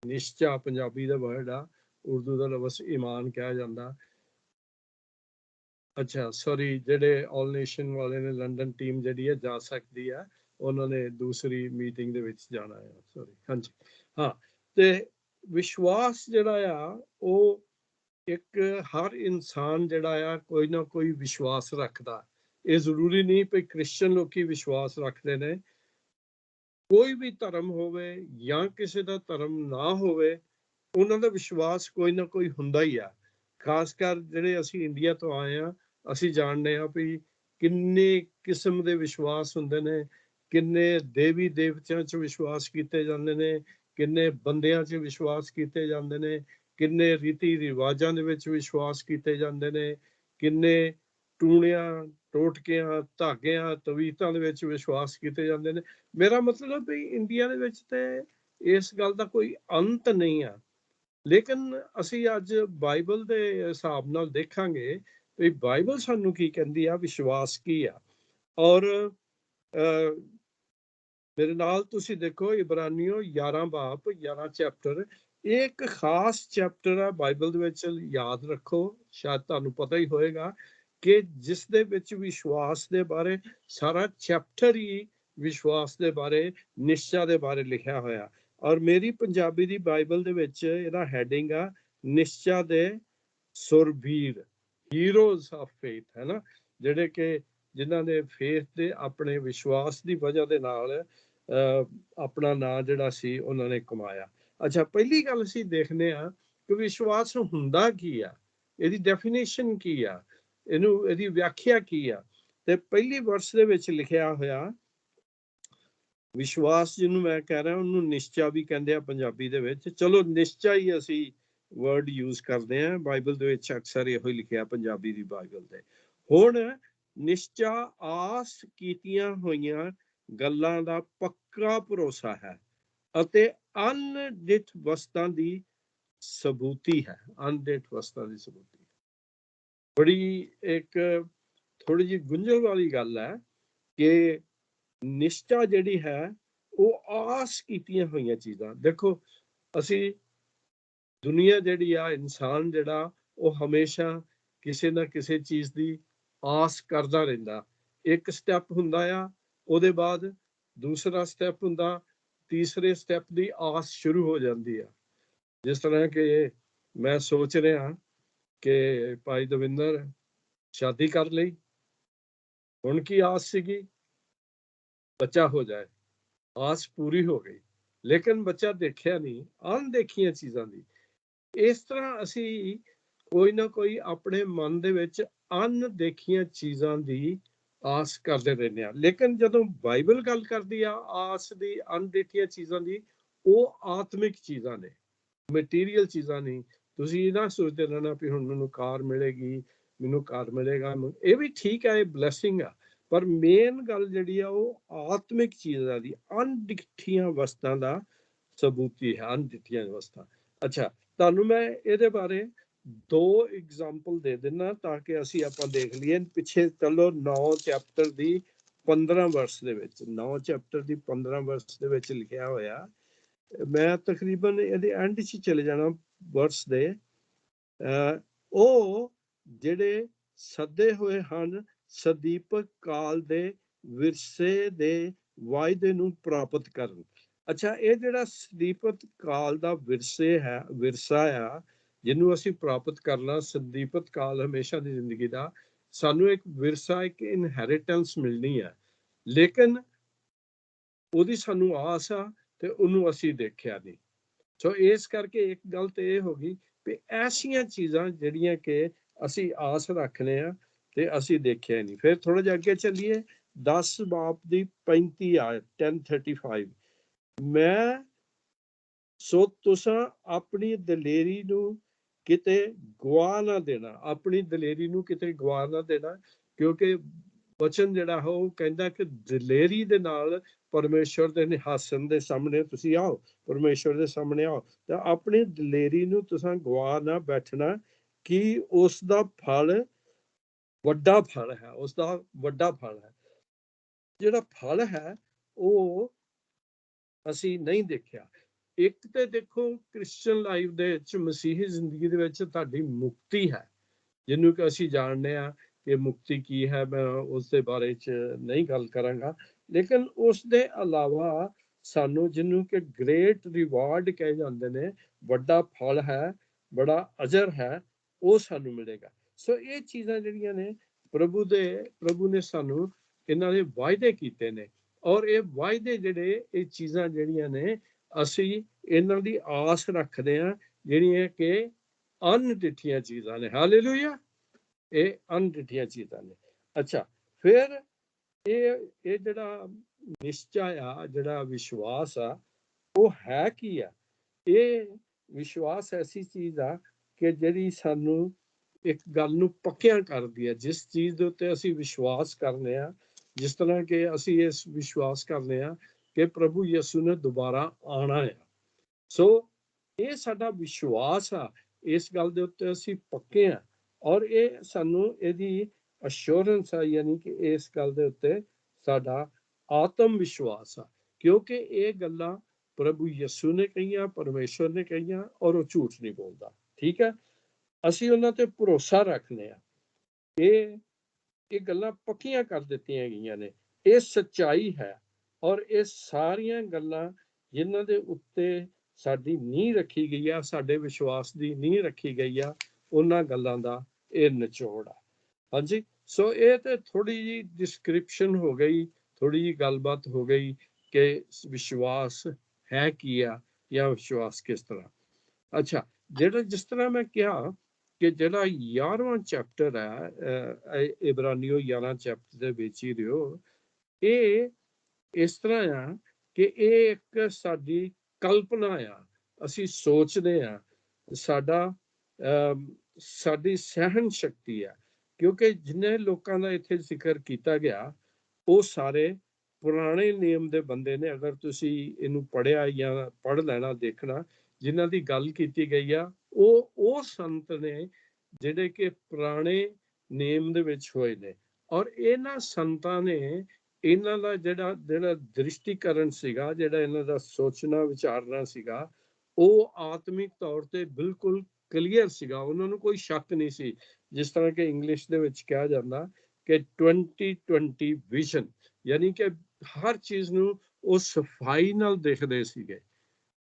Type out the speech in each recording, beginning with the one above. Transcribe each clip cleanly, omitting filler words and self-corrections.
ਨਿਸ਼ਚਾ ਪੰਜਾਬੀ ਦਾ ਵਰਡ ਆ, ਉਰਦੂ ਦਾ ਲਫ਼ਜ਼ ਈਮਾਨ ਕਿਹਾ ਜਾਂਦਾ। ਅੱਛਾ ਸੌਰੀ, ਜਿਹੜੇ ਆਲ ਨੇਸ਼ਨ ਵਾਲੇ ਨੇ, ਲੰਡਨ ਟੀਮ ਜਿਹੜੀ ਹੈ ਜਾ ਸਕਦੀ ਹੈ, ਉਹਨਾਂ ਨੇ ਦੂਸਰੀ ਮੀਟਿੰਗ ਦੇ ਵਿੱਚ ਜਾਣਾ ਹੈ। ਸੌਰੀ, ਹਾਂਜੀ ਹਾਂ। ਤੇ ਵਿਸ਼ਵਾਸ ਜਿਹੜਾ ਆ ਉਹ ਇੱਕ ਹਰ ਇਨਸਾਨ ਜਿਹੜਾ ਆ ਕੋਈ ਨਾ ਕੋਈ ਵਿਸ਼ਵਾਸ ਰੱਖਦਾ। ਇਹ ਜ਼ਰੂਰੀ ਨਹੀਂ ਕਿ ਕ੍ਰਿਸਚਨ ਲੋਕੀ ਵਿਸ਼ਵਾਸ ਰੱਖਦੇ ਨੇ, ਕੋਈ ਵੀ ਧਰਮ ਹੋਵੇ ਜਾਂ ਕਿਸੇ ਦਾ ਧਰਮ ਨਾ ਹੋਵੇ, ਉਹਨਾਂ ਦਾ ਵਿਸ਼ਵਾਸ ਕੋਈ ਨਾ ਕੋਈ ਹੁੰਦਾ ਹੀ ਆ। ਖਾਸ ਕਰ ਜਿਹੜੇ ਅਸੀਂ ਇੰਡੀਆ ਤੋਂ ਆਏ ਆ, ਅਸੀਂ ਜਾਣਦੇ ਹਾਂ ਵੀ ਕਿੰਨੇ ਕਿਸਮ ਦੇ ਵਿਸ਼ਵਾਸ ਹੁੰਦੇ ਨੇ, ਕਿੰਨੇ ਦੇਵੀ ਦੇਵਤਿਆਂ 'ਚ ਵਿਸ਼ਵਾਸ ਕੀਤੇ ਜਾਂਦੇ ਨੇ, ਕਿੰਨੇ ਬੰਦਿਆਂ 'ਚ ਵਿਸ਼ਵਾਸ ਕੀਤੇ ਜਾਂਦੇ ਨੇ, ਕਿੰਨੇ ਰੀਤੀ ਰਿਵਾਜਾਂ ਦੇ ਵਿੱਚ ਵਿਸ਼ਵਾਸ ਕੀਤੇ ਜਾਂਦੇ ਨੇ, ਕਿੰਨੇ ਟੂਣਿਆਂ ਟੋਟਕਿਆਂ ਧਾਗਿਆਂ ਤਵੀਤਾਂ ਦੇ ਵਿੱਚ ਵਿਸ਼ਵਾਸ ਕੀਤੇ ਜਾਂਦੇ ਨੇ। ਮੇਰਾ ਮਤਲਬ ਵੀ ਇੰਡੀਆ ਦੇ ਵਿੱਚ ਤੇ ਇਸ ਗੱਲ ਦਾ ਕੋਈ ਅੰਤ ਨਹੀਂ ਆ। ਲੇਕਿਨ ਅਸੀਂ ਅੱਜ ਬਾਈਬਲ ਦੇ ਹਿਸਾਬ ਨਾਲ ਦੇਖਾਂਗੇ ਵੀ ਬਾਈਬਲ ਸਾਨੂੰ ਕੀ ਕਹਿੰਦੀ ਆ, ਵਿਸ਼ਵਾਸ ਕੀ ਆ। ਔਰ ਮੇਰੇ ਨਾਲ ਤੁਸੀਂ ਦੇਖੋ ਇਬਰਾਨੀਓ 11 ਬਾਬ 11 ਚੈਪਟਰ, ਇਹ ਇੱਕ ਖਾਸ ਚੈਪਟਰ ਆ ਬਾਈਬਲ ਦੇ ਵਿੱਚ, ਯਾਦ ਰੱਖੋ, ਸ਼ਾਇਦ ਤੁਹਾਨੂੰ ਪਤਾ ਹੀ ਹੋਏਗਾ ਕਿ ਜਿਸ ਦੇ ਵਿੱਚ ਵਿਸ਼ਵਾਸ ਦੇ ਬਾਰੇ ਸਾਰਾ ਚੈਪਟਰ ਹੀ ਵਿਸ਼ਵਾਸ ਦੇ ਬਾਰੇ, ਨਿਸ਼ਚਾ ਦੇ ਬਾਰੇ ਲਿਖਿਆ ਹੋਇਆ। ਔਰ ਮੇਰੀ ਪੰਜਾਬੀ ਦੀ ਬਾਈਬਲ ਦੇ ਵਿੱਚ ਇਹਦਾ ਹੈਡਿੰਗ ਆ ਨਿਸ਼ਚਾ ਦੇ ਸੁਰਬੀਰ, ਹੀਰੋਜ਼ ਆਫ ਫੇਥ, ਹੈ ਨਾ, ਜਿਹੜੇ ਕਿ ਜਿਨ੍ਹਾਂ ਨੇ ਫੇਥ ਦੇ ਆਪਣੇ ਵਿਸ਼ਵਾਸ ਦੀ ਵਜ੍ਹਾ ਦੇ ਨਾਲ ਆਪਣਾ ਨਾਂ ਜਿਹੜਾ ਸੀ ਉਹਨਾਂ ਨੇ ਕਮਾਇਆ। ਅੱਛਾ, ਪਹਿਲੀ ਗੱਲ ਅਸੀਂ ਦੇਖਦੇ ਆ ਕਿ ਵਿਸ਼ਵਾਸ ਹੁੰਦਾ ਕੀ ਆ, ਇਹਦੀ ਡੈਫੀਨੇਸ਼ਨ ਕੀ ਆ, ਇਹਦੀ ਵਿਆਖਿਆ ਕੀ ਆ। ਤੇ ਪਹਿਲੀ ਵਰਸ ਦੇ ਵਿੱਚ ਲਿਖਿਆ ਹੋਇਆ ਵਿਸ਼ਵਾਸ ਜਿਹਨੂੰ ਮੈਂ ਕਹਿ ਰਿਹਾ ਉਹਨੂੰ ਨਿਸ਼ਚਾ ਵੀ ਕਹਿੰਦੇ ਆ ਪੰਜਾਬੀ ਦੇ ਵਿੱਚ। ਚਲੋ ਨਿਸ਼ਚਾ ਹੀ ਅਸੀਂ ਵਰਡ ਯੂਜ਼ ਕਰਦੇ ਆ, ਬਾਈਬਲ ਦੇ ਵਿੱਚ ਅਕਸਰ ਇਹੋ ਹੀ ਲਿਖਿਆ ਪੰਜਾਬੀ ਦੀ ਬਾਈਬਲ ਦੇ। ਹੁਣ ਨਿਸ਼ਚਾ ਆਸ ਕੀਤੀਆਂ ਹੋਈਆਂ ਗੱਲਾਂ ਦਾ ਪੱਕਾ ਭਰੋਸਾ ਹੈ ਅਤੇ ਅਣਡਿੱਠ ਵਸਤਾਂ ਦੀ ਸਬੂਤੀ ਹੈ। ਅਣਡਿੱਠ ਵਸਤਾਂ ਦੀ ਸਬੂਤੀ ਬੜੀ ਇੱਕ ਥੋੜੀ ਜਿਹੀ ਗੁੰਝਲ ਵਾਲੀ ਗੱਲ ਹੈ ਕਿ ਨਿਸ਼ਚਾ ਜਿਹੜੀ ਹੈ ਉਹ ਆਸ ਕੀਤੀਆਂ ਹੋਈਆਂ ਚੀਜ਼ਾਂ। ਦੇਖੋ ਅਸੀਂ ਦੁਨੀਆ ਜਿਹੜੀ ਆ, ਇਨਸਾਨ ਜਿਹੜਾ ਉਹ ਹਮੇਸ਼ਾ ਕਿਸੇ ਨਾ ਕਿਸੇ ਚੀਜ਼ ਦੀ ਆਸ ਕਰਦਾ ਰਹਿੰਦਾ। ਇੱਕ ਸਟੈਪ ਹੁੰਦਾ ਆ, ਉਹਦੇ ਬਾਅਦ ਦੂਸਰਾ ਸਟੈਪ ਹੁੰਦਾ, ਤੀਸਰੇ ਸਟੈਪ ਦੀ ਆਸ ਸ਼ੁਰੂ ਹੋ ਜਾਂਦੀ ਆ। ਜਿਸ ਤਰ੍ਹਾਂ ਕਿ ਮੈਂ ਸੋਚ ਰਿਹਾ ਕਿ ਭਾਈ ਦਵਿੰਦਰ ਸ਼ਾਦੀ ਕਰ ਲਈ, ਹੁਣ ਕੀ ਆਸ ਸੀਗੀ, ਬੱਚਾ ਹੋ ਜਾਏ, ਆਸ ਪੂਰੀ ਹੋ ਗਈ, ਲੇਕਿਨ ਬੱਚਾ ਦੇਖਿਆ ਨਹੀਂ, ਅਣਦੇਖੀਆਂ ਚੀਜ਼ਾਂ ਦੀ। ਇਸ ਤਰ੍ਹਾਂ ਅਸੀਂ ਕੋਈ ਨਾ ਕੋਈ ਆਪਣੇ ਮਨ ਦੇ ਵਿੱਚ ਅਣਦੇਖੀਆਂ ਚੀਜ਼ਾਂ ਦੀ ਆਸ ਕਰਦੇ ਰਹਿੰਦੇ ਆ। ਲੇਕਿਨ ਜਦੋਂ ਬਾਈਬਲ ਗੱਲ ਕਰਦੀ ਆ ਆਸ ਦੀ, ਅਣਦੇਖੀਆਂ ਚੀਜ਼ਾਂ ਦੀ, ਉਹ ਆਤਮਿਕ ਚੀਜ਼ਾਂ ਨੇ, ਮਟੀਰੀਅਲ ਚੀਜ਼ਾਂ ਨਹੀਂ। ਤੁਸੀਂ ਨਾ ਸੋਚਦੇ ਰਹਿਣਾ ਵੀ ਹੁਣ ਮੈਨੂੰ ਕਾਰ ਮਿਲੇਗੀ, ਮੈਨੂੰ ਘਰ ਮਿਲੇਗਾ, ਇਹ ਵੀ ਠੀਕ ਹੈ, ਇਹ ਬਲੈਸਿੰਗ ਆ, ਪਰ ਮੇਨ ਗੱਲ ਜਿਹੜੀ ਆ ਉਹ ਆਤਮਿਕ ਚੀਜ਼ਾਂ ਦੀ, ਅਣਡਿੱਠੀਆਂ ਵਸਤਾਂ ਦਾ ਸਬੂਤੀ ਹੈ, ਅਣਡਿੱਠੀਆਂ ਵਸਤਾਂ। ਅੱਛਾ, ਤੁਹਾਨੂੰ ਮੈਂ ਇਹਦੇ ਬਾਰੇ 2 ਐਗਜ਼ਾਮਪਲ ਦੇ ਦਿੰਦਾ ਤਾਂ ਕਿ ਅਸੀਂ ਆਪਾਂ ਦੇਖ ਲਈਏ। ਪਿੱਛੇ ਚਲੋ 9 ਚੈਪਟਰ ਦੀ 15 ਵਰਸ ਦੇ ਵਿੱਚ, 9 ਚੈਪਟਰ ਦੀ 15 ਵਰਸ ਦੇ ਵਿੱਚ ਲਿਖਿਆ ਹੋਇਆ, ਮੈਂ ਤਕਰੀਬਨ ਇਹਦੇ ਐਂਡ 'ਚ ਚਲੇ ਜਾਣਾ ਵਰਸ ਦੇ। ਉਹ ਜਿਹੜੇ ਸੱਦੇ ਹੋਏ ਹਨ ਸਦੀਪਕ ਕਾਲ ਦੇ ਵਿਰਸੇ ਦੇ ਵਾਅਦੇ ਨੂੰ ਪ੍ਰਾਪਤ ਕਰਨ। ਅੱਛਾ, ਇਹ ਜਿਹੜਾ ਸਦੀਪਕ ਕਾਲ ਦਾ ਵਿਰਸਾ ਆ, ਜਿਹਨੂੰ ਅਸੀਂ ਪ੍ਰਾਪਤ ਕਰਨਾ, ਸਦੀਪਕ ਕਾਲ ਹਮੇਸ਼ਾ ਦੀ ਜ਼ਿੰਦਗੀ ਦਾ ਸਾਨੂੰ ਇੱਕ ਵਿਰਸਾ, ਇੱਕ ਇਨਹੈਰੀਟੈਂਸ ਮਿਲਣੀ ਹੈ, ਲੇਕਿਨ ਉਹਦੀ ਸਾਨੂੰ ਆਸ ਆ ਤੇ ਉਹਨੂੰ ਅਸੀਂ ਦੇਖਿਆ ਨਹੀਂ। ਸੋ ਇਸ ਕਰਕੇ ਇੱਕ ਗੱਲ ਤੇ ਇਹ ਹੋ ਗਈ ਵੀ ਐਸੀਆਂ ਚੀਜ਼ਾਂ ਜਿਹੜੀਆਂ ਕਿ ਅਸੀਂ ਆਸ ਰੱਖਦੇ ਆ ਤੇ ਅਸੀਂ ਦੇਖਿਆ ਨਹੀਂ। ਫਿਰ ਥੋੜਾ ਜਿਹਾ ਅੱਗੇ ਚੱਲੀਏ, 10 ਬਾਬ ਦੀ 35 ਆ, 10:35, ਮੈਂ ਸੋ ਤੁਸਾਂ ਆਪਣੀ ਦਲੇਰੀ ਨੂੰ ਕਿਤੇ ਗਵਾ ਨਾ ਦੇਣਾ, ਆਪਣੀ ਦਲੇਰੀ ਨੂੰ ਕਿਤੇ ਗਵਾ ਨਾ ਦੇਣਾ, ਕਿਉਂਕਿ ਵਚਨ ਜਿਹੜਾ ਉਹ ਕਹਿੰਦਾ ਕਿ ਦਲੇਰੀ ਦੇ ਨਾਲ ਪਰਮੇਸ਼ਵਰ ਦੇ ਨਿਹਾਸਨ ਦੇ ਸਾਹਮਣੇ ਤੁਸੀਂ ਆਓ, ਪਰਮੇਸ਼ਵਰ ਦੇ ਸਾਹਮਣੇ ਆਓ, ਤਾਂ ਆਪਣੀ ਦਲੇਰੀ ਨੂੰ ਤੁਸੀਂ ਗਵਾ ਨਾ ਬੈਠਣਾ ਕਿ ਉਸ ਦਾ ਫਲ ਵੱਡਾ ਫਲ ਹੈ, ਉਸ ਦਾ ਵੱਡਾ ਫਲ ਹੈ। ਜਿਹੜਾ ਫਲ ਹੈ ਉਹ ਅਸੀਂ ਨਹੀਂ ਦੇਖਿਆ। ਇੱਕ ਤੇ ਦੇਖੋ ਕ੍ਰਿਸਚਨ ਲਾਈਫ ਦੇ ਵਿੱਚ, ਮਸੀਹੀ ਜ਼ਿੰਦਗੀ ਦੇ ਵਿੱਚ ਤੁਹਾਡੀ ਮੁਕਤੀ ਹੈ, ਜਿਹਨੂੰ ਕਿ ਅਸੀਂ ਜਾਣਦੇ ਹਾਂ ਕਿ ਮੁਕਤੀ ਕੀ ਹੈ। ਮੈਂ ਉਸ ਦੇ ਬਾਰੇ 'ਚ ਨਹੀਂ ਗੱਲ ਕਰਾਂਗਾ, ਲੇਕਿਨ ਉਸ ਦੇ ਇਲਾਵਾ ਸਾਨੂੰ ਜਿਹਨੂੰ ਕਿ ਗ੍ਰੇਟ ਰਿਵਾਰਡ ਕਹੇ ਜਾਂਦੇ ਨੇ, ਵੱਡਾ ਫਲ ਹੈ, ਬੜਾ ਅਜਰ ਹੈ, ਉਹ ਸਾਨੂੰ ਮਿਲੇਗਾ। ਸੋ ਇਹ ਚੀਜ਼ਾਂ ਜਿਹੜੀਆਂ ਨੇ ਪ੍ਰਭੂ ਨੇ ਸਾਨੂੰ ਇਹਨਾਂ ਦੇ ਵਾਅਦੇ ਕੀਤੇ ਨੇ, ਔਰ ਇਹ ਵਾਅਦੇ ਜਿਹੜੇ, ਇਹ ਚੀਜ਼ਾਂ ਜਿਹੜੀਆਂ ਨੇ ਅਸੀਂ ਇਹਨਾਂ ਦੀ ਆਸ ਰੱਖਦੇ ਹਾਂ, ਜਿਹੜੀਆਂ ਕਿ ਅਣਡਿੱਠੀਆਂ ਚੀਜ਼ਾਂ ਨੇ। ਹਾਲੇਲੂਇਆ, ਇਹ ਅਣਡਿੱਠੀਆਂ ਚੀਜ਼ਾਂ ਨੇ। ਅੱਛਾ, ਫਿਰ ਇਹ ਜਿਹੜਾ ਨਿਸ਼ਚਾ ਆ, ਜਿਹੜਾ ਵਿਸ਼ਵਾਸ ਆ, ਉਹ ਹੈ ਕੀ ਆ? ਇਹ ਵਿਸ਼ਵਾਸ ਐਸੀ ਚੀਜ਼ ਆ ਕਿ ਜਿਹੜੀ ਸਾਨੂੰ ਇੱਕ ਗੱਲ ਨੂੰ ਪੱਕਿਆਂ ਕਰਦੀ ਹੈ। ਜਿਸ ਚੀਜ਼ ਦੇ ਉੱਤੇ ਅਸੀਂ ਵਿਸ਼ਵਾਸ ਕਰਨੇ ਆ, ਜਿਸ ਤਰ੍ਹਾਂ ਕਿ ਅਸੀਂ ਇਸ ਵਿਸ਼ਵਾਸ ਕਰਨੇ ਆ ਕਿ ਪ੍ਰਭੂ ਯਿਸੂ ਨੇ ਦੁਬਾਰਾ ਆਉਣਾ ਆ, ਸੋ ਇਹ ਸਾਡਾ ਵਿਸ਼ਵਾਸ ਆ, ਇਸ ਗੱਲ ਦੇ ਉੱਤੇ ਅਸੀਂ ਪੱਕੇ ਆ, ਔਰ ਇਹ ਸਾਨੂੰ ਇਹਦੀ ਅਸ਼ੋਰੈਂਸ ਆ, ਯਾਨੀ ਕਿ ਇਸ ਗੱਲ ਦੇ ਉੱਤੇ ਸਾਡਾ ਆਤਮ ਵਿਸ਼ਵਾਸ ਆ, ਕਿਉਂਕਿ ਇਹ ਗੱਲਾਂ ਪ੍ਰਭੂ ਯਿਸੂ ਨੇ ਕਹੀਆਂ, ਪਰਮੇਸ਼ਵਰ ਨੇ ਕਹੀਆਂ, ਔਰ ਉਹ ਝੂਠ ਨਹੀਂ ਬੋਲਦਾ। ਠੀਕ ਹੈ, ਅਸੀਂ ਉਹਨਾਂ ਤੇ ਭਰੋਸਾ ਰੱਖਦੇ ਆ। ਇਹ ਗੱਲਾਂ ਪੱਕੀਆਂ ਕਰ ਦਿੱਤੀਆਂ ਗਈਆਂ ਨੇ, ਇਹ ਸੱਚਾਈ ਹੈ, ਔਰ ਇਹ ਸਾਰੀਆਂ ਗੱਲਾਂ ਜਿਨ੍ਹਾਂ ਦੇ ਉੱਤੇ ਸਾਡੀ ਨੀਂਹ ਰੱਖੀ ਗਈ ਆ, ਸਾਡੇ ਵਿਸ਼ਵਾਸ ਦੀ ਨੀਂਹ ਰੱਖੀ ਗਈ ਆ, ਉਹਨਾਂ ਗੱਲਾਂ ਦਾ ਇਹ ਨਿਚੋੜ ਆ। ਹਾਂਜੀ, ਸੋ ਇਹ ਤੇ ਥੋੜੀ ਜਿਹੀ ਡਿਸਕ੍ਰਿਪਸ਼ਨ ਹੋ ਗਈ, ਥੋੜੀ ਜਿਹੀ ਗੱਲਬਾਤ ਹੋ ਗਈ ਕਿ ਵਿਸ਼ਵਾਸ ਹੈ ਕੀ ਆ, ਜਾਂ ਵਿਸ਼ਵਾਸ ਕਿਸ ਤਰ੍ਹਾਂ। ਅੱਛਾ, ਜਿਹੜਾ ਜਿਸ ਤਰ੍ਹਾਂ ਮੈਂ ਕਿਹਾ ਕਿ ਜਿਹੜਾ 11ਵਾਂ ਚੈਪਟਰ ਹੈ, ਇਬਰਾਨੀਓ 11 ਚੈਪਟਰ ਦੇ ਵਿੱਚ ਹੀ ਰਿਓ, ਇਹ ਇਸ ਤਰ੍ਹਾਂ ਆ ਕਿ ਇਹ ਇੱਕ ਸਾਡੀ ਕਲਪਨਾ ਆ, ਅਸੀਂ ਸੋਚਦੇ ਆ, ਸਾਡੀ ਸਹਿਨ ਸ਼ਕਤੀ ਆ, ਕਿਉਂਕਿ ਜਿੰਨੇ ਲੋਕਾਂ ਦਾ ਇੱਥੇ ਜ਼ਿਕਰ ਕੀਤਾ ਗਿਆ, ਉਹ ਸਾਰੇ ਪੁਰਾਣੇ ਨਿਯਮ ਦੇ ਬੰਦੇ ਨੇ। ਅਗਰ ਤੁਸੀਂ ਇਹਨੂੰ ਪੜ੍ਹਿਆ ਜਾਂ ਪੜ੍ਹ ਲੈਣਾ, ਦੇਖਣਾ, ਜਿਨ੍ਹਾਂ ਦੀ ਗੱਲ ਕੀਤੀ ਗਈ ਆ, ਉਹ ਸੰਤ ਨੇ ਜਿਹੜੇ ਕਿ ਪੁਰਾਣੇ ਨਿਯਮ ਦੇ ਵਿੱਚ ਹੋਏ ਨੇ, ਔਰ ਇਹਨਾਂ ਸੰਤਾਂ ਨੇ ਇਹਨਾਂ ਦਾ ਜਿਹੜਾ ਦ੍ਰਿਸ਼ਟੀਕਰਨ ਸੀਗਾ, ਜਿਹੜਾ ਇਹਨਾਂ ਦਾ ਸੋਚਣਾ ਵਿਚਾਰਨਾ ਸੀਗਾ, ਉਹ ਆਤਮਿਕ ਤੌਰ ਤੇ ਬਿਲਕੁਲ ਕਲੀਅਰ ਸੀਗਾ। ਉਹਨਾਂ ਨੂੰ ਕੋਈ ਸ਼ੱਕ ਨਹੀਂ ਸੀ, ਜਿਸ ਤਰ੍ਹਾਂ ਕਿ ਇੰਗਲਿਸ਼ ਦੇ ਵਿੱਚ ਕਿਹਾ ਜਾਂਦਾ ਕਿ 2020 ਵਿਜ਼ਨ, ਯਾਨੀ ਕਿ ਹਰ ਚੀਜ਼ ਨੂੰ ਉਹ ਸਫਾਈ ਨਾਲ ਦੇਖਦੇ ਸੀਗੇ,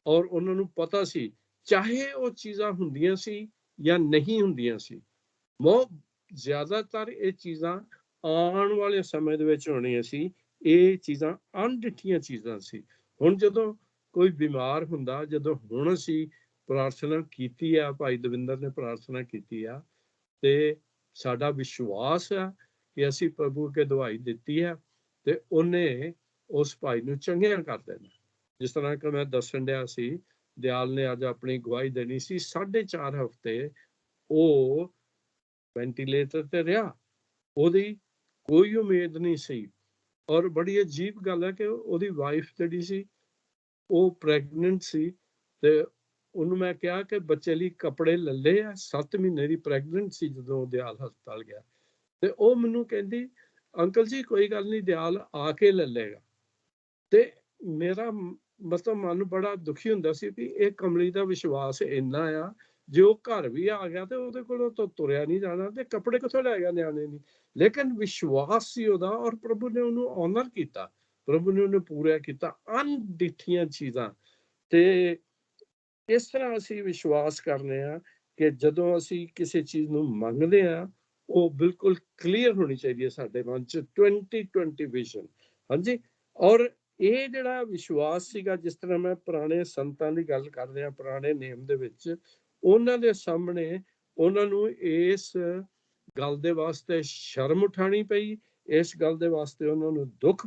ਔਰ ਉਹਨਾਂ ਨੂੰ ਪਤਾ ਸੀ, ਚਾਹੇ ਉਹ ਚੀਜ਼ਾਂ ਹੁੰਦੀਆਂ ਸੀ ਜਾਂ ਨਹੀਂ ਹੁੰਦੀਆਂ ਸੀ, ਬਹੁਤ ਜ਼ਿਆਦਾਤਰ ਇਹ ਚੀਜ਼ਾਂ ਆਉਣ ਵਾਲੇ ਸਮੇਂ ਦੇ ਵਿੱਚ ਹੋਣੀਆਂ ਸੀ। ਇਹ ਚੀਜ਼ਾਂ ਅਣਡਿੱਠੀਆਂ ਚੀਜ਼ਾਂ ਸੀ। ਹੁਣ ਜਦੋਂ ਕੋਈ ਬਿਮਾਰ ਹੁੰਦਾ, ਜਦੋਂ ਹੁਣ ਅਸੀਂ ਪ੍ਰਾਰਥਨਾ ਕੀਤੀ ਆ, ਭਾਈ ਦਵਿੰਦਰ ਨੇ ਪ੍ਰਾਰਥਨਾ ਕੀਤੀ ਆ, ਤੇ ਸਾਡਾ ਵਿਸ਼ਵਾਸ ਆ ਕਿ ਅਸੀਂ ਪ੍ਰਭੂ ਅੱਗੇ ਦੁਹਾਈ ਦਿੱਤੀ ਹੈ, ਤੇ ਉਹਨੇ ਉਸ ਭਾਈ ਨੂੰ ਚੰਗਿਆ ਕਰ ਦੇਣਾ। ਜਿਸ ਤਰ੍ਹਾਂ ਕਿ ਮੈਂ ਦੱਸਣ ਡਿਆ ਸੀ, ਦਿਆਲ ਨੇ ਅੱਜ ਆਪਣੀ ਗਵਾਹੀ ਦੇਣੀ ਸੀ, 4.5 ਹਫ਼ਤੇ ਉਹ ਵੈਂਟੀਲੇਟਰ ਤੇ ਰਿਹਾ, ਉਹਦੀ ਕੋਈ ਉਮੀਦ ਨਹੀਂ ਸੀ। ਔਰ ਬੜੀ ਅਜੀਬ ਗੱਲ ਹੈ ਕਿ ਉਹਦੀ ਵਾਈਫ ਜਿਹੜੀ ਸੀ, ਉਹ ਪ੍ਰੈਗਨੈਂਟ ਸੀ, ਤੇ ਉਹਨੂੰ ਮੈਂ ਕਿਹਾ ਕਿ ਬੱਚੇ ਲਈ ਕੱਪੜੇ ਲੱਲੇ ਆ। 7 ਮਹੀਨੇ ਦੀ ਪ੍ਰੈਗਨੈਂਟ ਸੀ ਜਦੋਂ ਦਿਆਲ ਹਸਪਤਾਲ ਗਿਆ, ਤੇ ਉਹ ਮੈਨੂੰ ਕਹਿੰਦੀ, ਅੰਕਲ ਜੀ ਕੋਈ ਗੱਲ ਨਹੀਂ, ਦਿਆਲ ਆ ਕੇ ਲੱਲੇਗਾ। ਤੇ ਮੇਰਾ ਮਤਲਬ ਮਨ ਬੜਾ ਦੁਖੀ ਹੁੰਦਾ ਸੀ ਵੀ ਇਹ ਕਮਲੀ ਦਾ ਵਿਸ਼ਵਾਸ ਇੰਨਾ ਆ, ਜੇ ਉਹ ਘਰ ਵੀ ਆ ਗਿਆ ਤੇ ਉਹਦੇ ਕੋਲੋਂ ਤਾਂ ਤੁਰਿਆ ਨਹੀਂ ਜਾਣਾ, ਤੇ ਕੱਪੜੇ ਕਿੱਥੋਂ ਲੈ ਗਿਆ ਨਿਆਣੇ ਨਹੀਂ। ਲੇਕਿਨ ਵਿਸ਼ਵਾਸ ਸੀ ਉਹਦਾ, ਔਰ ਪ੍ਰਭੂ ਨੇ ਉਹਨੂੰ ਆਨਰ ਕੀਤਾ, ਪ੍ਰਭੂ ਨੇ ਉਹਨੂੰ ਪੂਰਾ ਕੀਤਾ, ਅਣਡਿੱਠੀਆਂ ਚੀਜ਼ਾਂ। ਤੇ ਇਸ ਤਰ੍ਹਾਂ ਅਸੀਂ ਵਿਸ਼ਵਾਸ ਕਰਨੇ ਆ ਕਿ ਜਦੋਂ ਅਸੀਂ ਕਿਸੇ ਚੀਜ਼ ਨੂੰ ਮੰਗਦੇ ਆ, ਉਹ ਬਿਲਕੁਲ ਕਲੀਅਰ ਹੋਣੀ ਚਾਹੀਦੀ ਹੈ ਸਾਡੇ ਮਨ 'ਚ, 2020 ਵਿਜ਼ਨ। ਹਾਂਜੀ, ਔਰ ਇਹ ਜਿਹੜਾ ਵਿਸ਼ਵਾਸ ਸੀਗਾ, ਜਿਸ ਤਰ੍ਹਾਂ ਮੈਂ ਪੁਰਾਣੇ ਸੰਤਾਂ ਦੀ ਗੱਲ ਕਰ ਰਿਹਾ, ਪੁਰਾਣੇ ਨਿਯਮ ਦੇ ਵਿੱਚ, ਉਹਨਾਂ ਦੇ ਸਾਹਮਣੇ ਉਹਨਾਂ ਨੂੰ ਇਸ ਗੱਲ ਦੇ ਵਾਸਤੇ ਸ਼ਰਮ ਉਠਾਣੀ ਪਈ, ਇਸ ਗੱਲ ਦੇ ਵਾਸਤੇ ਉਹਨਾਂ ਨੂੰ ਦੁੱਖ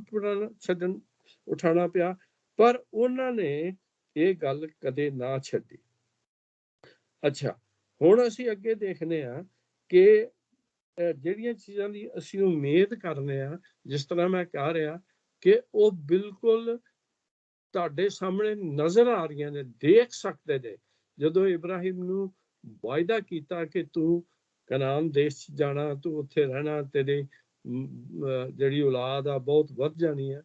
ਉਠਾਉਣਾ ਪਿਆ, ਪਰ ਉਹਨਾਂ ਨੇ ਇਹ ਗੱਲ ਕਦੇ ਨਾ ਛੱਡੀ। ਅੱਛਾ, ਹੁਣ ਅਸੀਂ ਅੱਗੇ ਦੇਖਦੇ ਆ ਕਿ ਜਿਹੜੀਆਂ ਚੀਜ਼ਾਂ ਦੀ ਅਸੀਂ ਉਮੀਦ ਕਰਨੇ ਆ, ਜਿਸ ਤਰ੍ਹਾਂ ਮੈਂ ਕਹਿ ਰਿਹਾ ਕਿ ਉਹ ਬਿਲਕੁਲ ਤੁਹਾਡੇ ਸਾਹਮਣੇ ਨਜ਼ਰ ਆ ਰਹੀਆਂ ਨੇ, ਦੇਖ ਸਕਦੇ ਨੇ। ਜਦੋਂ ਇਬਰਾਹਿਮ ਨੂੰ ਵਾਅਦਾ ਕੀਤਾ ਕਿ ਤੂੰ ਕਨਾਨ ਦੇਸ਼ 'ਚ ਜਾਣਾ, ਤੂੰ ਉੱਥੇ ਰਹਿਣਾ, ਤੇਰੀ ਜਿਹੜੀ ਔਲਾਦ ਆ ਬਹੁਤ ਵੱਧ ਜਾਣੀ ਹੈ,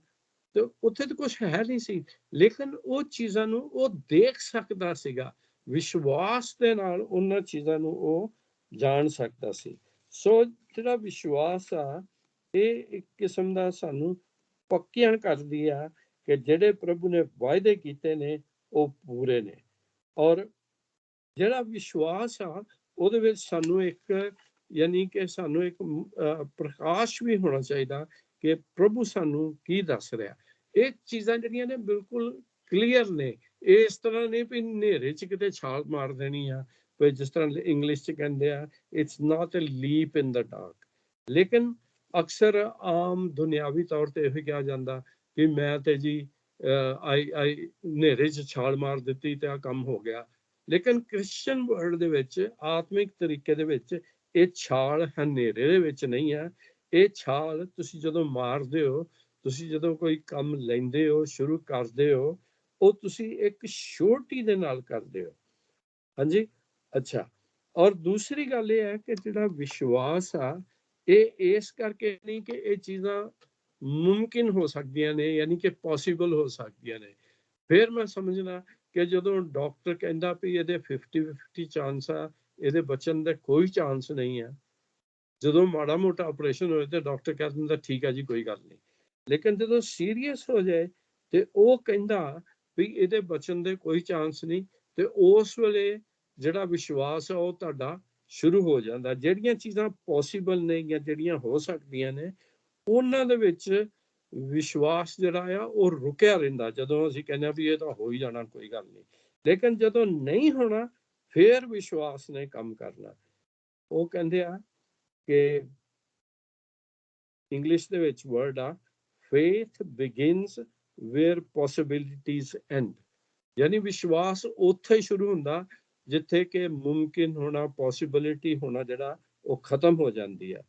ਤੇ ਉੱਥੇ ਤਾਂ ਕੁਝ ਹੈ ਨਹੀਂ ਸੀ, ਲੇਕਿਨ ਉਹ ਚੀਜ਼ਾਂ ਨੂੰ ਉਹ ਦੇਖ ਸਕਦਾ ਸੀਗਾ, ਵਿਸ਼ਵਾਸ ਦੇ ਨਾਲ ਉਹਨਾਂ ਚੀਜ਼ਾਂ ਨੂੰ ਉਹ ਜਾਣ ਸਕਦਾ ਸੀ। ਸੋ ਜਿਹੜਾ ਵਿਸ਼ਵਾਸ ਆ, ਇਹ ਇੱਕ ਕਿਸਮ ਦਾ ਸਾਨੂੰ ਪੱਕਿਆਂ ਕਰਦੀ ਆ ਕਿ ਜਿਹੜੇ ਪ੍ਰਭੂ ਨੇ ਵਾਅਦੇ ਕੀਤੇ ਨੇ ਉਹ ਪੂਰੇ ਨੇ। ਔਰ ਜਿਹੜਾ ਵਿਸ਼ਵਾਸ ਆ ਉਹਦੇ ਵਿੱਚ ਸਾਨੂੰ ਇੱਕ ਯਾਨੀ ਕਿ ਸਾਨੂੰ ਇੱਕ ਪ੍ਰਕਾਸ਼ ਵੀ ਹੋਣਾ ਚਾਹੀਦਾ ਕਿ ਪ੍ਰਭੂ ਸਾਨੂੰ ਕੀ ਦੱਸ ਰਿਹਾ। ਇਹ ਚੀਜ਼ਾਂ ਜਿਹੜੀਆਂ ਨੇ ਬਿਲਕੁਲ ਕਲੀਅਰ ਨੇ, ਇਸ ਤਰ੍ਹਾਂ ਨਹੀਂ ਵੀ ਹਨੇਰੇ 'ਚ ਕਿਤੇ ਛਾਲ ਮਾਰ ਦੇਣੀ ਆ, ਵੀ ਜਿਸ ਤਰ੍ਹਾਂ ਇੰਗਲਿਸ਼ 'ਚ ਕਹਿੰਦੇ ਆ it's not a leap in the dark. ਲੇਕਿਨ ਅਕਸਰ ਆਮ ਦੁਨਿਆਵੀ ਤੌਰ ਤੇ ਇਹੋ ਕਿਹਾ ਜਾਂਦਾ ਕਿ ਮੈਂ ਤੇ ਜੀ ਆਈ ਹਨੇਰੇ 'ਚ ਛਾਲ ਮਾਰ ਦਿੱਤੀ ਤੇ ਆ ਕੰਮ ਹੋ ਗਿਆ। ਲੇਕਿਨ ਕ੍ਰਿਸਚਨ ਵਰਲਡ ਦੇ ਵਿੱਚ, ਆਤਮਿਕ ਤਰੀਕੇ ਦੇ ਵਿੱਚ, ਇਹ ਛਾਲ ਹਨੇਰੇ ਦੇ ਵਿੱਚ ਨਹੀਂ ਹੈ। ਇਹ ਛਾਲ ਤੁਸੀਂ ਜਦੋਂ ਮਾਰਦੇ ਹੋ, ਤੁਸੀਂ ਜਦੋਂ ਕੋਈ ਕੰਮ ਲੈਂਦੇ ਹੋ, ਸ਼ੁਰੂ ਕਰਦੇ ਹੋ, ਉਹ ਤੁਸੀਂ ਇੱਕ ਸ਼ੋਰਟੀ ਦੇ ਨਾਲ ਕਰਦੇ ਹੋ। ਹਾਂਜੀ, ਅੱਛਾ। ਔਰ ਦੂਸਰੀ ਗੱਲ ਇਹ ਹੈ ਕਿ ਜਿਹੜਾ ਵਿਸ਼ਵਾਸ ਆ, ਇਹ ਇਸ ਕਰਕੇ ਨਹੀਂ ਕਿ ਇਹ ਚੀਜ਼ਾਂ ਮੁਮਕਿਨ ਹੋ ਸਕਦੀਆਂ ਨੇ, ਯਾਨੀ ਕਿ ਪੋਸੀਬਲ ਹੋ ਸਕਦੀਆਂ ਨੇ। ਫਿਰ ਮੈਂ ਸਮਝਣਾ ਕਿ ਜਦੋਂ ਡਾਕਟਰ ਕਹਿੰਦਾ ਵੀ ਇਹਦੇ 50-50 ਚਾਂਸ ਆ, ਇਹਦੇ ਬਚਣ ਦਾ ਕੋਈ ਚਾਂਸ ਨਹੀਂ ਆ, ਜਦੋਂ ਮਾੜਾ ਮੋਟਾ ਆਪਰੇਸ਼ਨ ਹੋਏ ਤੇ ਡਾਕਟਰ ਕਹਿ ਦਿੰਦਾ ਠੀਕ ਹੈ ਜੀ ਕੋਈ ਗੱਲ ਨਹੀਂ। ਲੇਕਿਨ ਜਦੋਂ ਸੀਰੀਅਸ ਹੋ ਜਾਏ ਤੇ ਉਹ ਕਹਿੰਦਾ ਵੀ ਇਹਦੇ ਬਚਣ ਦੇ ਕੋਈ ਚਾਂਸ ਨਹੀਂ, ਤੇ ਉਸ ਵੇਲੇ ਜਿਹੜਾ ਵਿਸ਼ਵਾਸ ਆ ਉਹ ਤੁਹਾਡਾ ਸ਼ੁਰੂ ਹੋ ਜਾਂਦਾ। ਜਿਹੜੀਆਂ ਚੀਜ਼ਾਂ ਪੋਸੀਬਲ ਨੇ ਜਾਂ ਜਿਹੜੀਆਂ ਹੋ ਸਕਦੀਆਂ ਨੇ, ਉਹਨਾਂ ਦੇ ਵਿੱਚ ਵਿਸ਼ਵਾਸ ਜਿਹੜਾ ਆ ਉਹ ਰੁਕਿਆ ਰਹਿੰਦਾ। ਜਦੋਂ ਅਸੀਂ ਕਹਿੰਦੇ ਆ ਵੀ ਇਹ ਤਾਂ ਹੋ ਹੀ ਜਾਣਾ ਕੋਈ ਗੱਲ ਨਹੀਂ, ਲੇਕਿਨ ਜਦੋਂ ਨਹੀਂ ਹੋਣਾ ਫਿਰ ਵਿਸ਼ਵਾਸ ਨੇ ਕੰਮ ਕਰਨਾ। ਉਹ ਕਹਿੰਦੇ ਆ ਕਿ ਇੰਗਲਿਸ਼ ਦੇ ਵਿੱਚ ਵਰਡ ਆ faith begins where possibilities end. ਯਾਨੀ ਵਿਸ਼ਵਾਸ ਉੱਥੇ ਸ਼ੁਰੂ ਹੁੰਦਾ ਜਿੱਥੇ ਕਿ ਮੁਮਕਿਨ ਹੋਣਾ, ਪੋਸਿਬਿਲਿਟੀ ਹੋਣਾ ਜਿਹੜਾ ਉਹ ਖਤਮ ਹੋ ਜਾਂਦੀ ਆ।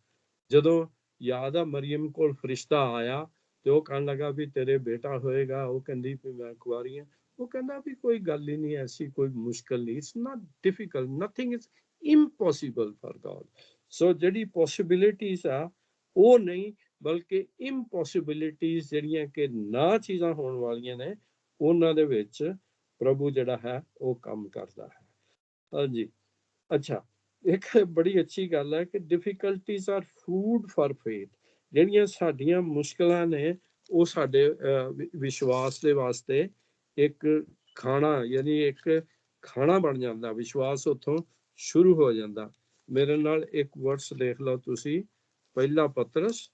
ਜਦੋਂ ਯਾਦ ਆ ਮਰੀਮ ਕੋਲ ਫਰਿਸ਼ਤਾ ਆਇਆ ਤੇ ਉਹ ਕਹਿਣ ਲੱਗਾ ਵੀ ਤੇਰੇ ਬੇਟਾ ਹੋਏਗਾ, ਉਹ ਕਹਿੰਦੀ ਵੀ ਮੈਂ ਕੁਆਰੀ ਹਾਂ। ਉਹ ਕਹਿੰਦਾ ਵੀ ਕੋਈ ਗੱਲ ਹੀ ਨਹੀਂ, ਐਸੀ ਕੋਈ ਮੁਸ਼ਕਲ ਨਹੀਂ, it's not difficult, nothing is impossible for God. So ਜਿਹੜੀ ਪੋਸਿਬਿਲਿਟੀਜ਼ ਆ ਉਹ ਨਹੀਂ, ਬਲਕਿ ਇੰਪੋਸੀਬਿਲਿਟੀਜ਼ ਜਿਹੜੀਆਂ ਕਿ ਨਾ ਚੀਜ਼ਾਂ ਹੋਣ ਵਾਲੀਆਂ ਨੇ, ਉਹਨਾਂ ਦੇ ਵਿੱਚ ਪ੍ਰਭੂ ਜਿਹੜਾ ਹੈ ਉਹ ਕੰਮ ਕਰਦਾ ਹੈ। ਹਾਂਜੀ, ਅੱਛਾ। ਇੱਕ ਬੜੀ ਅੱਛੀ ਗੱਲ ਹੈ ਕਿ difficulties are food for faith. ਜਿਹੜੀਆਂ ਸਾਡੀਆਂ ਮੁਸ਼ਕਲਾਂ ਨੇ ਉਹ ਸਾਡੇ ਵਿਸ਼ਵਾਸ ਦੇ ਵਾਸਤੇ ਇੱਕ ਖਾਣਾ, ਯਾਨੀ ਇੱਕ ਖਾਣਾ ਬਣ ਜਾਂਦਾ। ਵਿਸ਼ਵਾਸ ਉੱਥੋਂ ਸ਼ੁਰੂ ਹੋ ਜਾਂਦਾ। ਮੇਰੇ ਨਾਲ ਇੱਕ ਵਰਸ ਦੇਖ ਲਓ ਤੁਸੀਂ, ਪਹਿਲਾ ਪਤਰਸ